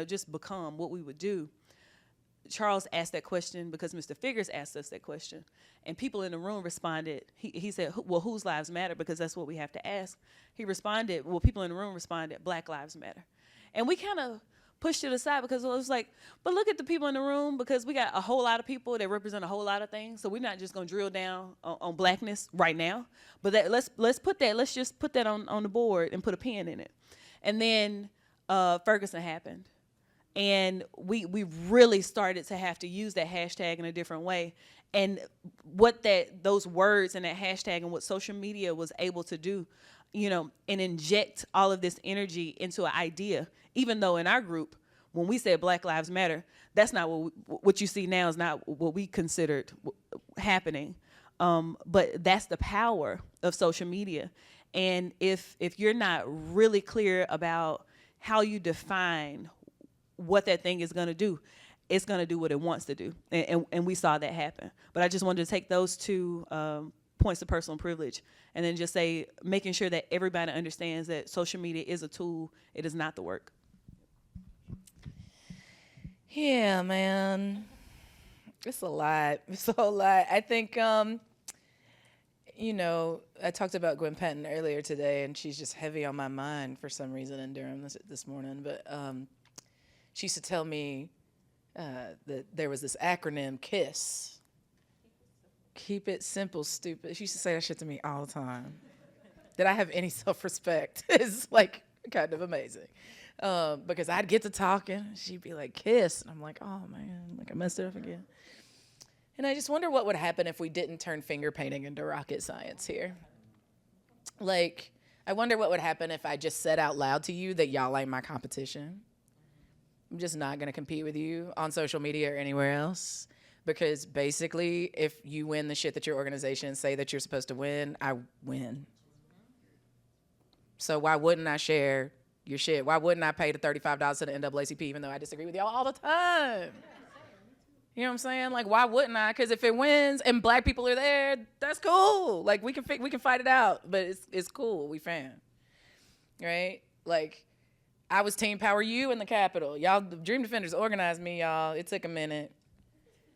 just become, what we would do, Charles asked that question because Mr. Figures asked us that question. And people in the room responded, he said, well, whose lives matter? Because that's what we have to ask. He responded, people in the room responded, Black Lives Matter. And we kind of pushed it aside because it was like, but look at the people in the room, because we got a whole lot of people that represent a whole lot of things. So we're not just gonna drill down on Blackness right now. But let's just put that on the board and put a pin in it. And then Ferguson happened. And we really started to have to use that hashtag in a different way. And what those words and that hashtag and what social media was able to do, and inject all of this energy into an idea, Even though in our group, when we said Black Lives Matter, that's not what you see now is not what we considered happening. But that's the power of social media. And if you're not really clear about how you define what that thing is going to do, it's going to do what it wants to do. And we saw that happen. But I just wanted to take those two points of personal privilege and then just say, making sure that everybody understands that social media is a tool. It is not the work. Yeah, man. It's a lot. It's a whole lot. I think, you know, I talked about Gwen Patton earlier today, and she's just heavy on my mind for some reason in Durham this morning. But she used to tell me that there was this acronym, KISS. Keep it simple, stupid. She used to say that shit to me all the time. That I have any self-respect is like kind of amazing. Because I'd get to talking, she'd be like, KISS. And I'm like, oh man, like I messed it up again. And I just wonder what would happen if we didn't turn finger painting into rocket science here. Like, I wonder what would happen if I just said out loud to you that y'all ain't my competition. I'm just not gonna compete with you on social media or anywhere else. Because basically, if you win the shit that your organization say that you're supposed to win, I win. So why wouldn't I share your shit? Why wouldn't I pay the $35 to the NAACP even though I disagree with y'all all the time? You know what I'm saying? Like, why wouldn't I? Because if it wins and black people are there, that's cool. Like, we can fight it out, but it's cool. We fan, right? Like, I was Team Power U in the Capitol. Y'all, the Dream Defenders organized me, y'all. It took a minute,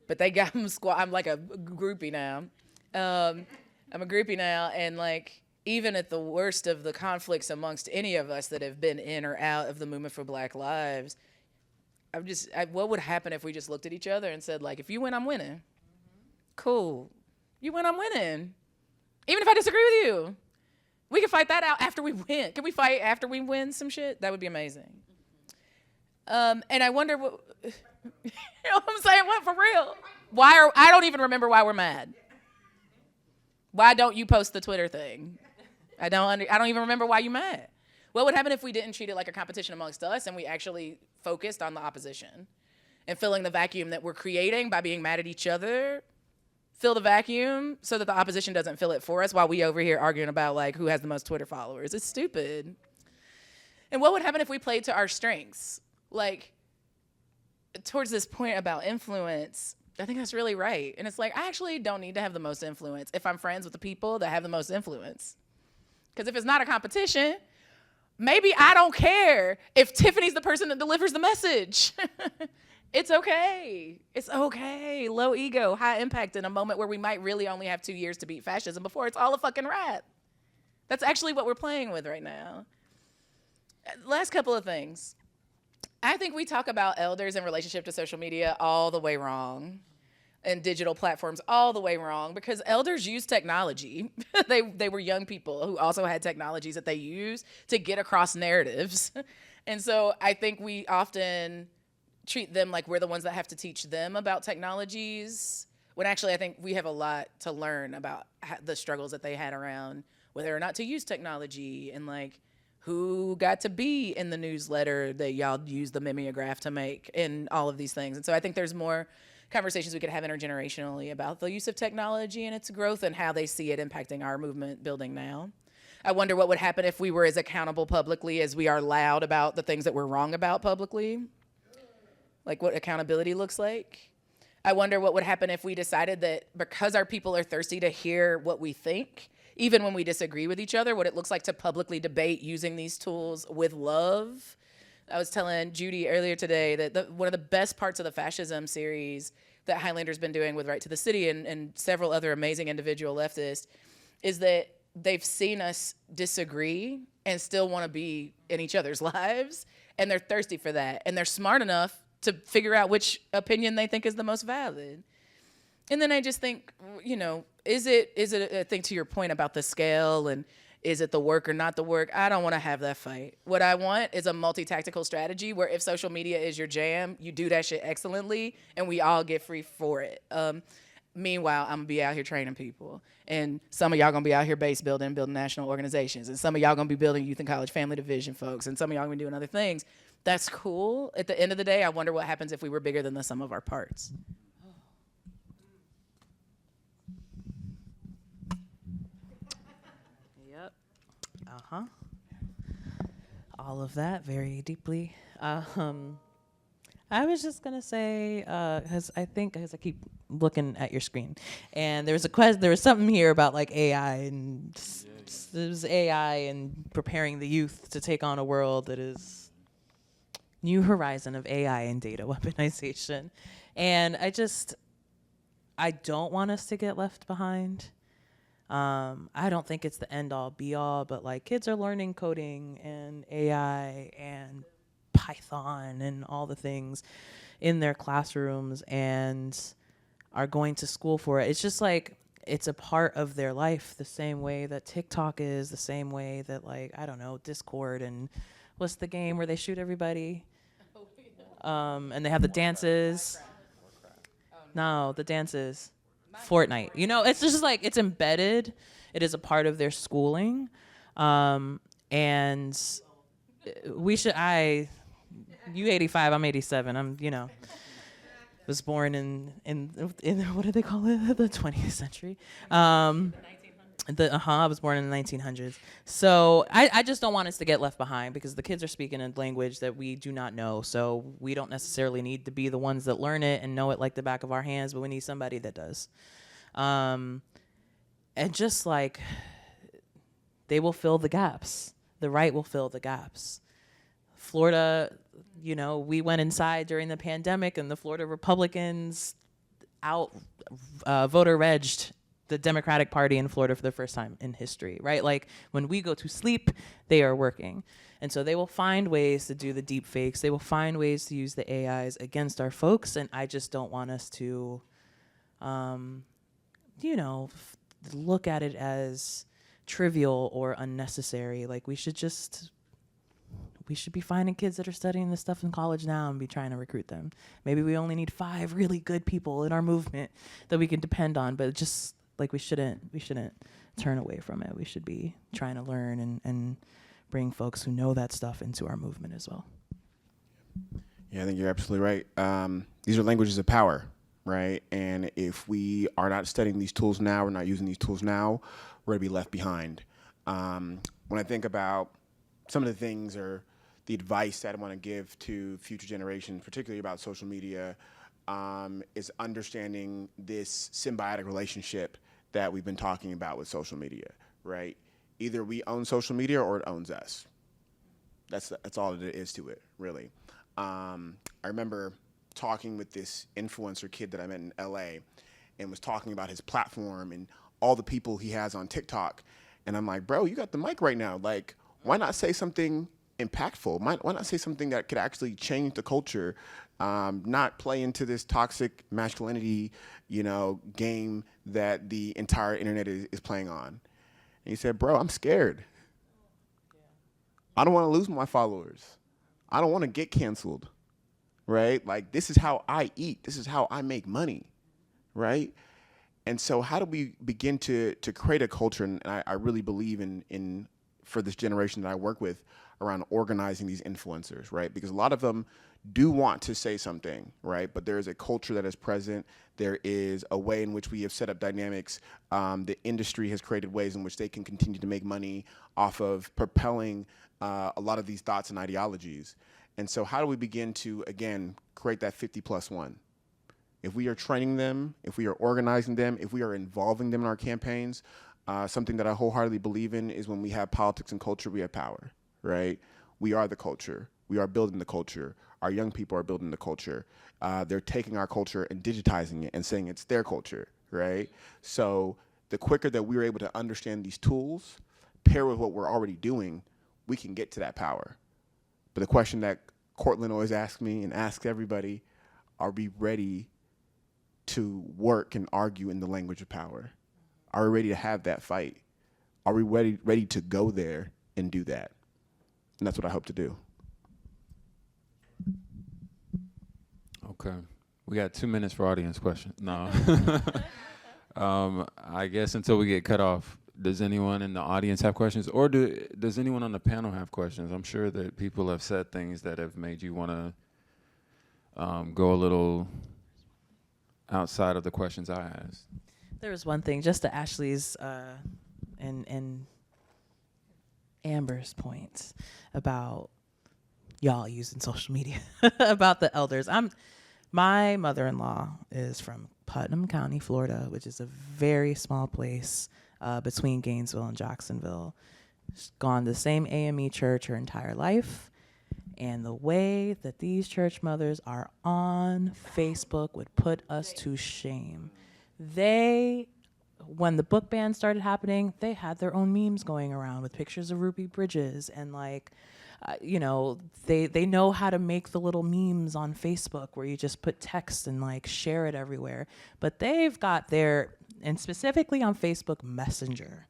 but they got them squad. I'm like a groupie now. I'm a groupie now, and like, even at the worst of the conflicts amongst any of us that have been in or out of the movement for Black Lives, what would happen if we just looked at each other and said, like, if you win, I'm winning. Cool. You win, I'm winning. Even if I disagree with you, we can fight that out after we win. Can we fight after we win some shit? That would be amazing. And I wonder what, you know what I'm saying? What, for real? I don't even remember why we're mad. Why don't you post the Twitter thing? I don't even remember why you're mad. What would happen if we didn't treat it like a competition amongst us and we actually focused on the opposition and filling the vacuum that we're creating by being mad at each other? Fill the vacuum so that the opposition doesn't fill it for us while we over here arguing about like who has the most Twitter followers. It's stupid. And what would happen if we played to our strengths? Like, towards this point about influence, I think that's really right. And it's like, I actually don't need to have the most influence if I'm friends with the people that have the most influence. Because if it's not a competition, maybe I don't care if Tiffany's the person that delivers the message. It's okay. It's okay. Low ego, high impact in a moment where we might really only have 2 years to beat fascism before it's all a fucking wrap. That's actually what we're playing with right now. Last couple of things. I think we talk about elders in relationship to social media all the way wrong, and digital platforms all the way wrong, because elders use technology. They were young people who also had technologies that they use to get across narratives. And so I think we often treat them like we're the ones that have to teach them about technologies, when actually I think we have a lot to learn about the struggles that they had around whether or not to use technology, and like who got to be in the newsletter that y'all used the mimeograph to make, and all of these things. And so I think there's more conversations we could have intergenerationally about the use of technology and its growth and how they see it impacting our movement building now. I wonder what would happen if we were as accountable publicly as we are loud about the things that we're wrong about publicly, like what accountability looks like. I wonder what would happen if we decided that because our people are thirsty to hear what we think, even when we disagree with each other, what it looks like to publicly debate using these tools with love. I was telling Judy earlier today that one of the best parts of the fascism series that Highlander's been doing with Right to the City and several other amazing individual leftists is that they've seen us disagree and still want to be in each other's lives, and they're thirsty for that, and they're smart enough to figure out which opinion they think is the most valid. And then I just think, you know, is it a thing to your point about the scale, and is it the work or not the work? I don't want to have that fight. What I want is a multi-tactical strategy where if social media is your jam, you do that shit excellently, and we all get free for it. Meanwhile, I'm going to be out here training people. And some of y'all going to be out here base building national organizations. And some of y'all going to be building youth and college family division folks. And some of y'all going to be doing other things. that's cool. At the end of the day, I wonder what happens if we were bigger than the sum of our parts. Yep. Uh-huh. All of that very deeply. I was just gonna say, because I keep looking at your screen, and there was something here about like AI and there's AI and preparing the youth to take on a world that is new horizon of AI and data weaponization, and I don't want us to get left behind. I don't think it's the end all be all, but like kids are learning coding and AI and Python and all the things in their classrooms and are going to school for it. It's just like, it's a part of their life the same way that TikTok is, the same way that like, I don't know, Discord and what's the game where they shoot everybody? And they have the dances. No, the dances. Fortnite. You know, it's just like, it's embedded. It is a part of their schooling. And you 85, I'm 87. I'm, was born in what do they call it? The 20th century. I was born in the 1900s. So I just don't want us to get left behind because the kids are speaking a language that we do not know. So we don't necessarily need to be the ones that learn it and know it like the back of our hands, but we need somebody that does. And just like, they will fill the gaps. The right will fill the gaps. Florida, we went inside during the pandemic and the Florida Republicans voter regged the Democratic Party in Florida for the first time in history, right? Like when we go to sleep, they are working. And so they will find ways to do the deep fakes. They will find ways to use the AIs against our folks. And I just don't want us to, look at it as trivial or unnecessary. Like we should be finding kids that are studying this stuff in college now and be trying to recruit them. Maybe we only need 5 really good people in our movement that we can depend on, but just like we shouldn't turn away from it. We should be trying to learn and bring folks who know that stuff into our movement as well. Yeah, I think you're absolutely right. These are languages of power, right? And if we are not studying these tools now, we're not using these tools now, we're gonna be left behind. When I think about some of the things or the advice that I want to give to future generations, particularly about social media, is understanding this symbiotic relationship that we've been talking about with social media, right? Either we own social media or it owns us. That's all it is to it, really. I remember talking with this influencer kid that I met in LA and was talking about his platform and all the people he has on TikTok. And I'm like, bro, you got the mic right now. Like, why not say something impactful? Why not say something that could actually change the culture, not play into this toxic masculinity, game that the entire internet is playing on? And he said, bro, I'm scared. I don't want to lose my followers. I don't want to get canceled, right? Like, this is how I eat. This is how I make money, right? And so how do we begin to create a culture? And I really believe in for this generation that I work with around organizing these influencers, right? Because a lot of them do want to say something, right? But there is a culture that is present. There is a way in which we have set up dynamics. The industry has created ways in which they can continue to make money off of propelling a lot of these thoughts and ideologies. And so how do we begin to, again, create that 50+1? If we are training them, if we are organizing them, if we are involving them in our campaigns, something that I wholeheartedly believe in is when we have politics and culture, we have power, right? We are the culture. We are building the culture. Our young people are building the culture. They're taking our culture and digitizing it and saying it's their culture, right? So the quicker that we're able to understand these tools, pair with what we're already doing, we can get to that power. But the question that Cortland always asks me and asks everybody, are we ready to work and argue in the language of power? Are we ready to have that fight? Are we ready to go there and do that? And that's what I hope to do. Okay. We got 2 minutes for audience questions. No. I guess until we get cut off, does anyone in the audience have questions, or does anyone on the panel have questions? I'm sure that people have said things that have made you want to go a little outside of the questions I asked. There was one thing, just to Ashley's and Amber's points about y'all using social media, about the elders. My mother-in-law is from Putnam County, Florida, which is a very small place between Gainesville and Jacksonville. She's gone to the same AME church her entire life. And the way that these church mothers are on Facebook would put us to shame. When the book ban started happening, they had their own memes going around with pictures of Ruby Bridges and they know how to make the little memes on Facebook where you just put text and share it everywhere. But they've got and specifically on Facebook Messenger,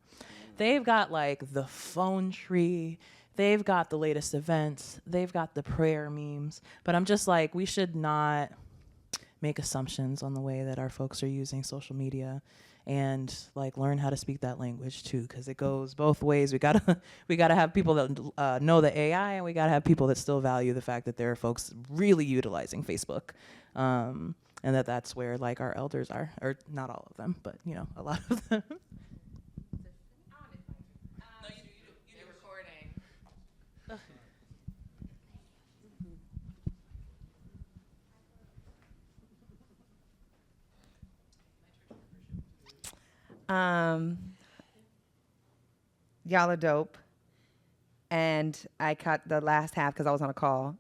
they've got the phone tree, they've got the latest events, they've got the prayer memes. But I'm just we should not make assumptions on the way that our folks are using social media, and learn how to speak that language too, because it goes both ways. We gotta have people that know the AI, and we gotta have people that still value the fact that there are folks really utilizing Facebook, and that's where our elders are, or not all of them, but a lot of them. Y'all are dope, and I caught the last half because I was on a call.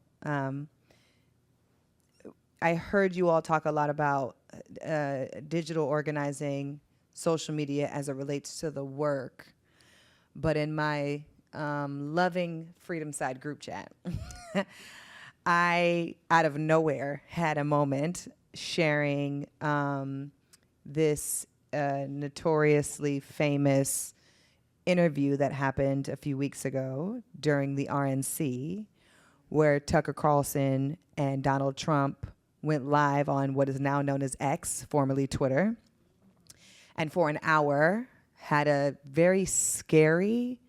I heard you all talk a lot about digital organizing, social media as it relates to the work, but in my loving Freedom Side group chat, I, out of nowhere, had a moment sharing this notoriously famous interview that happened a few weeks ago during the RNC, where Tucker Carlson and Donald Trump went live on what is now known as X, formerly Twitter, and for an hour had a very scary,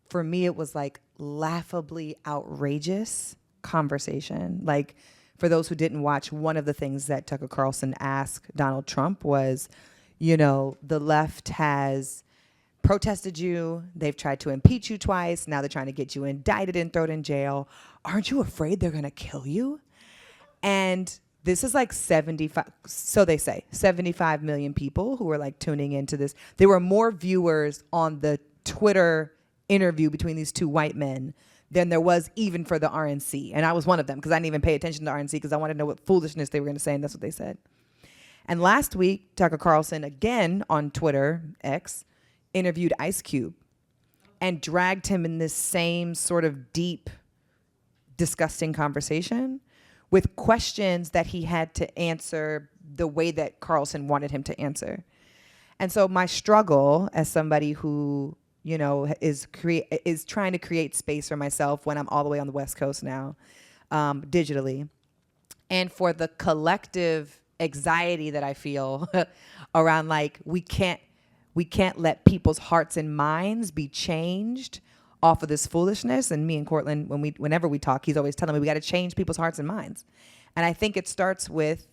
for me it was laughably outrageous conversation. For those who didn't watch, one of the things that Tucker Carlson asked Donald Trump was, the left has protested you, they've tried to impeach you twice, now they're trying to get you indicted and thrown in jail. Aren't you afraid they're gonna kill you? And this is 75, so they say, 75 million people who were tuning into this. There were more viewers on the Twitter interview between these two white men than there was even for the RNC. And I was one of them because I didn't even pay attention to the RNC because I wanted to know what foolishness they were going to say, and that's what they said. And last week, Tucker Carlson, again on Twitter, X, interviewed Ice Cube and dragged him in this same sort of deep, disgusting conversation with questions that he had to answer the way that Carlson wanted him to answer. And so my struggle as somebody who is trying to create space for myself when I'm all the way on the West Coast now, digitally, and for the collective anxiety that I feel around we can't let people's hearts and minds be changed off of this foolishness. And me and Cortland, whenever we talk, he's always telling me we got to change people's hearts and minds. And I think it starts with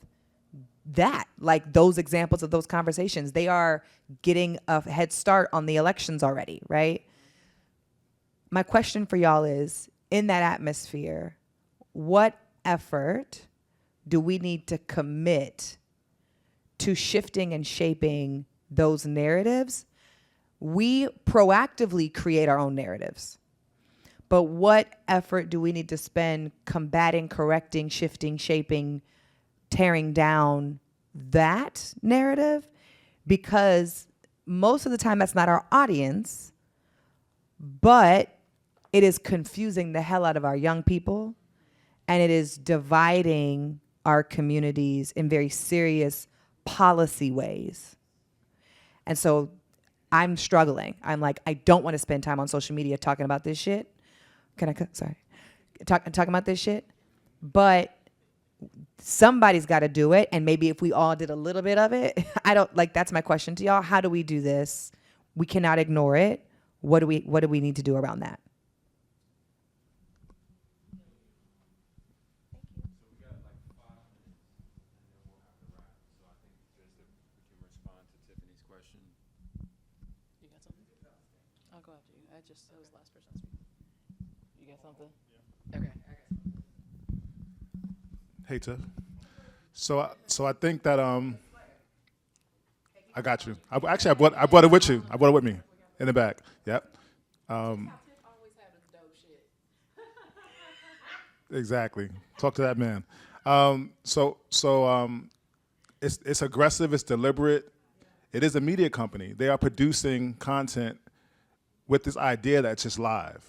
that, those examples of those conversations. They are getting a head start on the elections already, right? My question for y'all is, in that atmosphere, what effort do we need to commit to shifting and shaping those narratives? We proactively create our own narratives. But what effort do we need to spend combating, correcting, shifting, shaping, tearing down that narrative? Because most of the time that's not our audience, but it is confusing the hell out of our young people, and it is dividing our communities in very serious policy ways. And so I'm struggling. I'm I don't want to spend time on social media talking about this shit. Talking about this shit. But somebody's got to do it, and maybe if we all did a little bit of it, that's my question to y'all. How do we do this? We cannot ignore it. What do we need to do around that? You got something? I'll go after you. That was the last person speaking. You got something? Yeah. Okay. Hey, Tiff. So I think that I got you. I brought it with you. I brought it with me in the back. Yep. Exactly. Talk to that man. It's aggressive. It's deliberate. It is a media company. They are producing content with this idea that it's just live.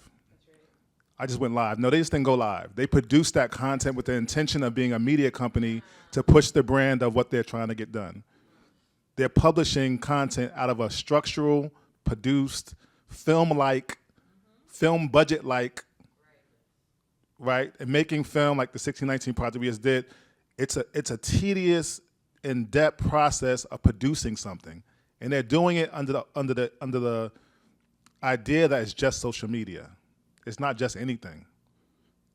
I just went live. No, they just didn't go live. They produced that content with the intention of being a media company to push the brand of what they're trying to get done. They're publishing content out of a structural, produced, film-like, film budget-like, right? And making film like the 1619 project we just did, it's a tedious, in-depth process of producing something. And they're doing it under the idea that it's just social media. It's not just anything.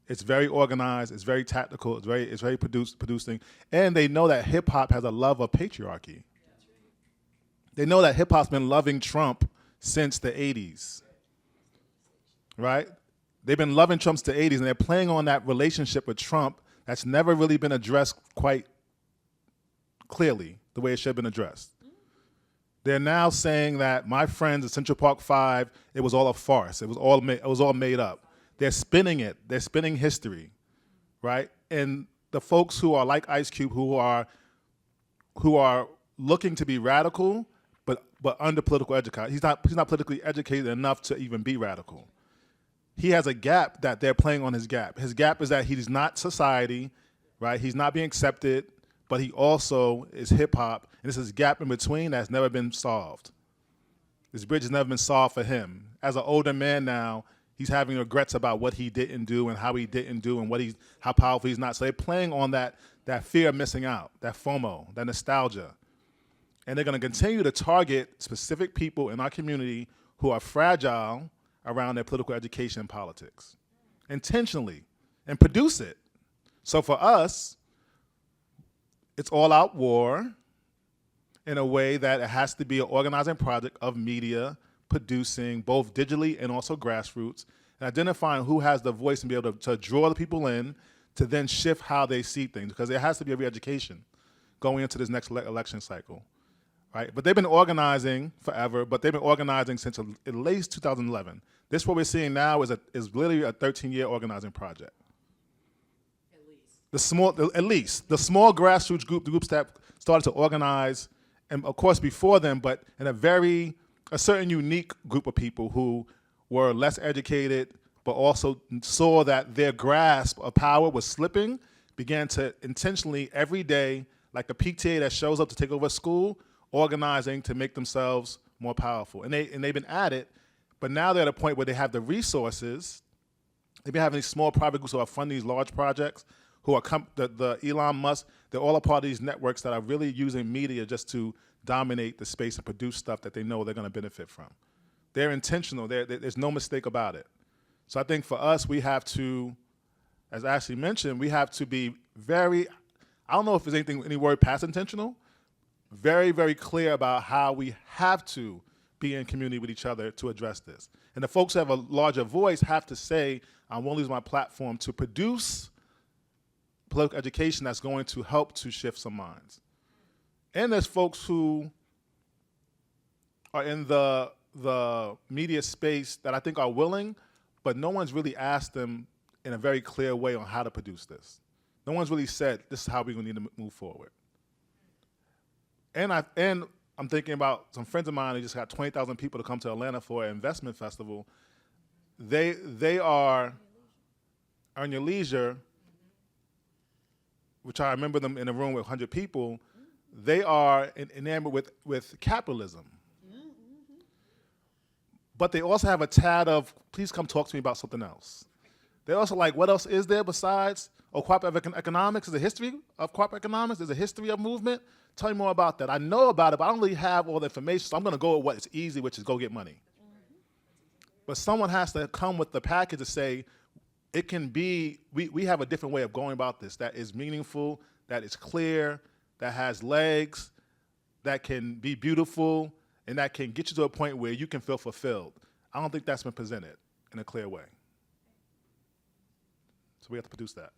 It's very organized. It's very tactical. It's very producing. And they know that hip hop has a love of patriarchy. They know that hip hop's been loving Trump since the 80s, right? They've been loving Trump since the 80s, and they're playing on that relationship with Trump that's never really been addressed quite clearly the way it should have been addressed. They're now saying that my friends at Central Park 5, it was all a farce. It was all made up. They're spinning it. They're spinning history, right? And the folks who are like Ice Cube, who are looking to be radical, but under political education. He's not politically educated enough to even be radical. He has a gap that they're playing on his gap. His gap is that he's not society, right? He's not being accepted, but he also is hip hop. And this is a gap in between that's never been solved. This bridge has never been solved for him. As an older man now, he's having regrets about what he didn't do and how he didn't do and how powerful he's not. So they're playing on that fear of missing out, that FOMO, that nostalgia. And they're going to continue to target specific people in our community who are fragile around their political education and politics, intentionally, and produce it. So for us, it's all-out war in a way that it has to be an organizing project of media producing both digitally and also grassroots, and identifying who has the voice and be able to draw the people in to then shift how they see things, because there has to be a re-education going into this next election cycle, right? But they've been organizing forever, but they've been organizing since at least 2011. This, what we're seeing now, is literally a 13-year organizing project. The small grassroots groups that started to organize, and of course before them, but in a certain unique group of people who were less educated, but also saw that their grasp of power was slipping, began to intentionally every day, like the PTA that shows up to take over a school, organizing to make themselves more powerful. And they've been at it, but now they're at a point where they have the resources. They've been having these small private groups who are funding these large projects, who are the Elon Musk. They're all a part of these networks that are really using media just to dominate the space and produce stuff that they know they're going to benefit from. They're intentional. There's no mistake about it. So I think for us, we have to, as Ashley mentioned, we have to be very, I don't know if there's any word past intentional, very, very clear about how we have to be in community with each other to address this. And the folks who have a larger voice have to say, I won't use my platform to produce political education that's going to help to shift some minds. And there's folks who are in the media space that I think are willing, but no one's really asked them in a very clear way on how to produce this. No one's really said, this is how we're going to need to move forward. And I'm thinking about some friends of mine who just got 20,000 people to come to Atlanta for an investment festival. They are Earn Your Leisure, which I remember them in a room with 100 people. They are enamored with capitalism. But they also have a tad of, please come talk to me about something else. They're also like, what else is there besides, or cooperative economics? Is a history of cooperative economics? Is a history of movement? Tell me more about that. I know about it, but I don't really have all the information, so I'm going to go with what is easy, which is go get money. But someone has to come with the package to say, it can be, we have a different way of going about this that is meaningful, that is clear, that has legs, that can be beautiful, and that can get you to a point where you can feel fulfilled. I don't think that's been presented in a clear way. So we have to produce that.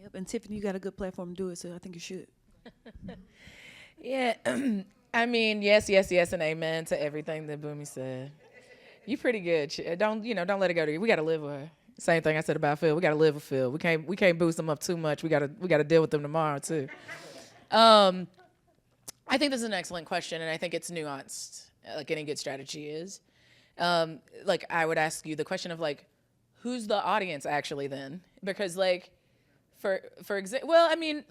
Yep, and Tiffany, you got a good platform to do it, so I think you should. Yeah, I mean, yes, and amen to everything that Bunmi said. You pretty good. Don't let it go to you. We got to live with her. Same thing I said about Phil. We got to live with Phil. We can't boost them up too much. We got to deal with them tomorrow too. I think this is an excellent question, and I think it's nuanced, like any good strategy is. Like I would ask you the question of like, who's the audience actually then? Because like, for example, well, I mean,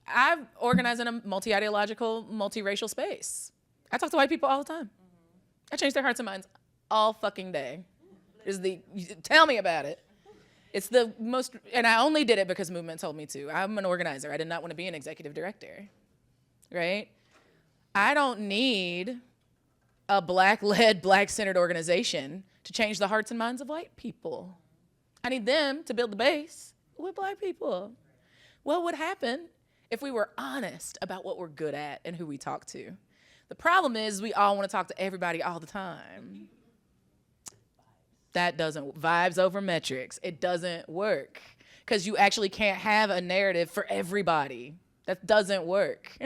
I organize in a multi-ideological, multiracial space. I talk to white people all the time. I change their hearts and minds all fucking day. Tell me about it. It's the most, and I only did it because movement told me to. I'm an organizer. I did not want to be an executive director, right? I don't need a black-led, black-centered organization to change the hearts and minds of white people. I need them to build the base with black people. What would happen if we were honest about what we're good at and who we talk to? The problem is we all want to talk to everybody all the time. That doesn't, vibes over metrics. It doesn't work because you actually can't have a narrative for everybody. That doesn't work.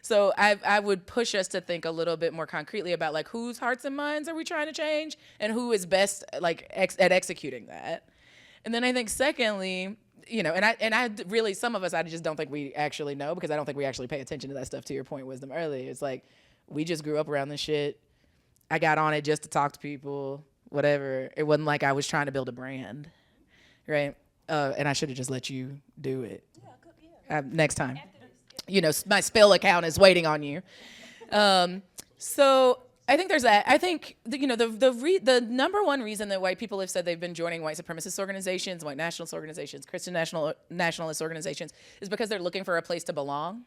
So I would push us to think a little bit more concretely about like whose hearts and minds are we trying to change and who is best like at executing that. And then I think secondly, and I really, some of us, I just don't think we actually know because I don't think we actually pay attention to that stuff, to your point, Wisdom, earlier. It's like, we just grew up around this shit. I got on it just to talk to people, whatever. It wasn't like I was trying to build a brand, right? And I should have just let you do it. Next time. My spill account is waiting on you. So I think there's that. I think the number one reason that white people have said they've been joining white supremacist organizations, white nationalist organizations, Christian nationalist organizations, is because they're looking for a place to belong.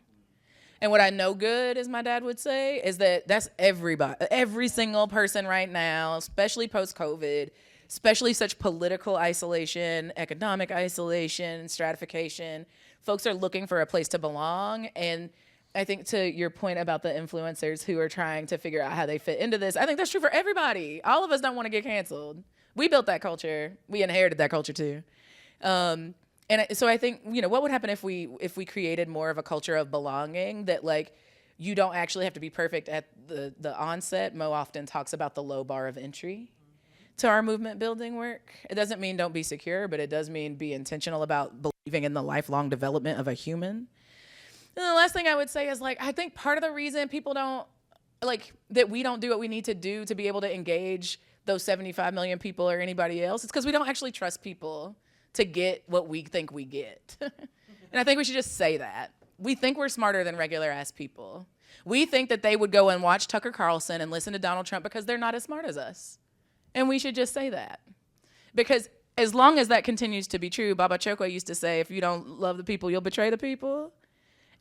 And what I know good, as my dad would say, is that that's everybody, every single person right now, especially post-COVID, especially such political isolation, economic isolation, stratification. Folks are looking for a place to belong. And I think to your point about the influencers who are trying to figure out how they fit into this, I think that's true for everybody. All of us don't want to get canceled. We built that culture. We inherited that culture too. So I think, what would happen if we created more of a culture of belonging that like, you don't actually have to be perfect at the onset. Mo often talks about the low bar of entry to our movement building work. It doesn't mean don't be secure, but it does mean be intentional about believing in the lifelong development of a human. And the last thing I would say is like, I think part of the reason people don't, like, that we don't do what we need to do to be able to engage those 75 million people or anybody else, it's because we don't actually trust people to get what we think we get. And I think we should just say that. We think we're smarter than regular ass people. We think that they would go and watch Tucker Carlson and listen to Donald Trump because they're not as smart as us. And we should just say that. Because as long as that continues to be true, Baba Chokwe used to say, if you don't love the people, you'll betray the people.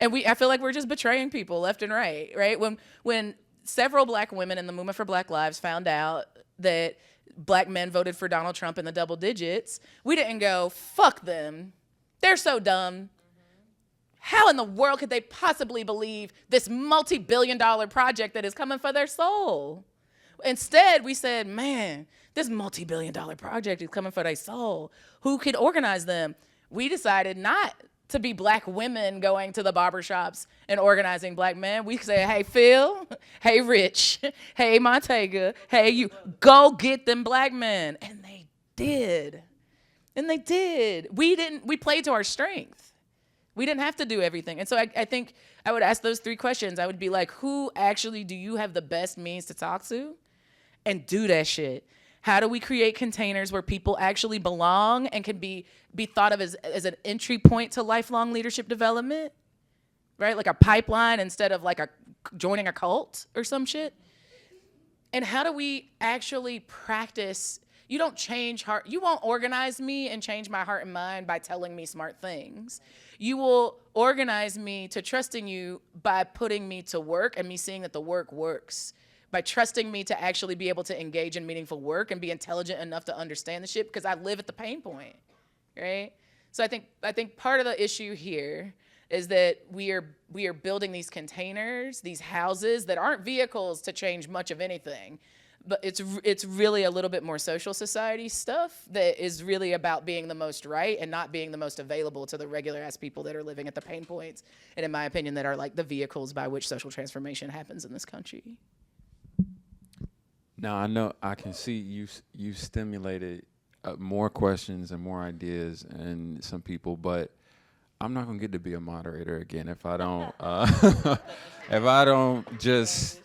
And I feel like we're just betraying people left and right? When several black women in the movement for Black Lives found out that black men voted for Donald Trump in the double digits, we didn't go, fuck them. They're so dumb. How in the world could they possibly believe this multi-billion-dollar project that is coming for their soul? Instead, we said, man, this multi-billion-dollar project is coming for their soul. Who could organize them? We decided not to be black women going to the barbershops and organizing black men. We say, hey, Phil, hey, Rich, hey, Montega, hey, you, go get them black men. And they did. We played to our strength. We didn't have to do everything. And so I think I would ask those three questions. I would be like, who actually do you have the best means to talk to? And do that shit. How do we create containers where people actually belong and can be thought of as an entry point to lifelong leadership development, right? Like a pipeline instead of like joining a cult or some shit. And how do we actually practice? You don't change heart. You won't organize me and change my heart and mind by telling me smart things. You will organize me to trusting you by putting me to work and me seeing that the work works. By trusting me to actually be able to engage in meaningful work and be intelligent enough to understand the shit because I live at the pain point, right? So I think part of the issue here is that we are building these containers, these houses that aren't vehicles to change much of anything. But it's really a little bit more social society stuff that is really about being the most right and not being the most available to the regular ass people that are living at the pain points, and in my opinion, that are like the vehicles by which social transformation happens in this country. Now I know I can see you stimulated more questions and more ideas in some people, but I'm not gonna get to be a moderator again if I don't if I don't just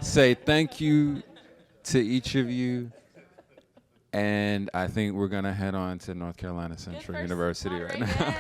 say thank you to each of you. And I think we're gonna head on to North Carolina Central University right now.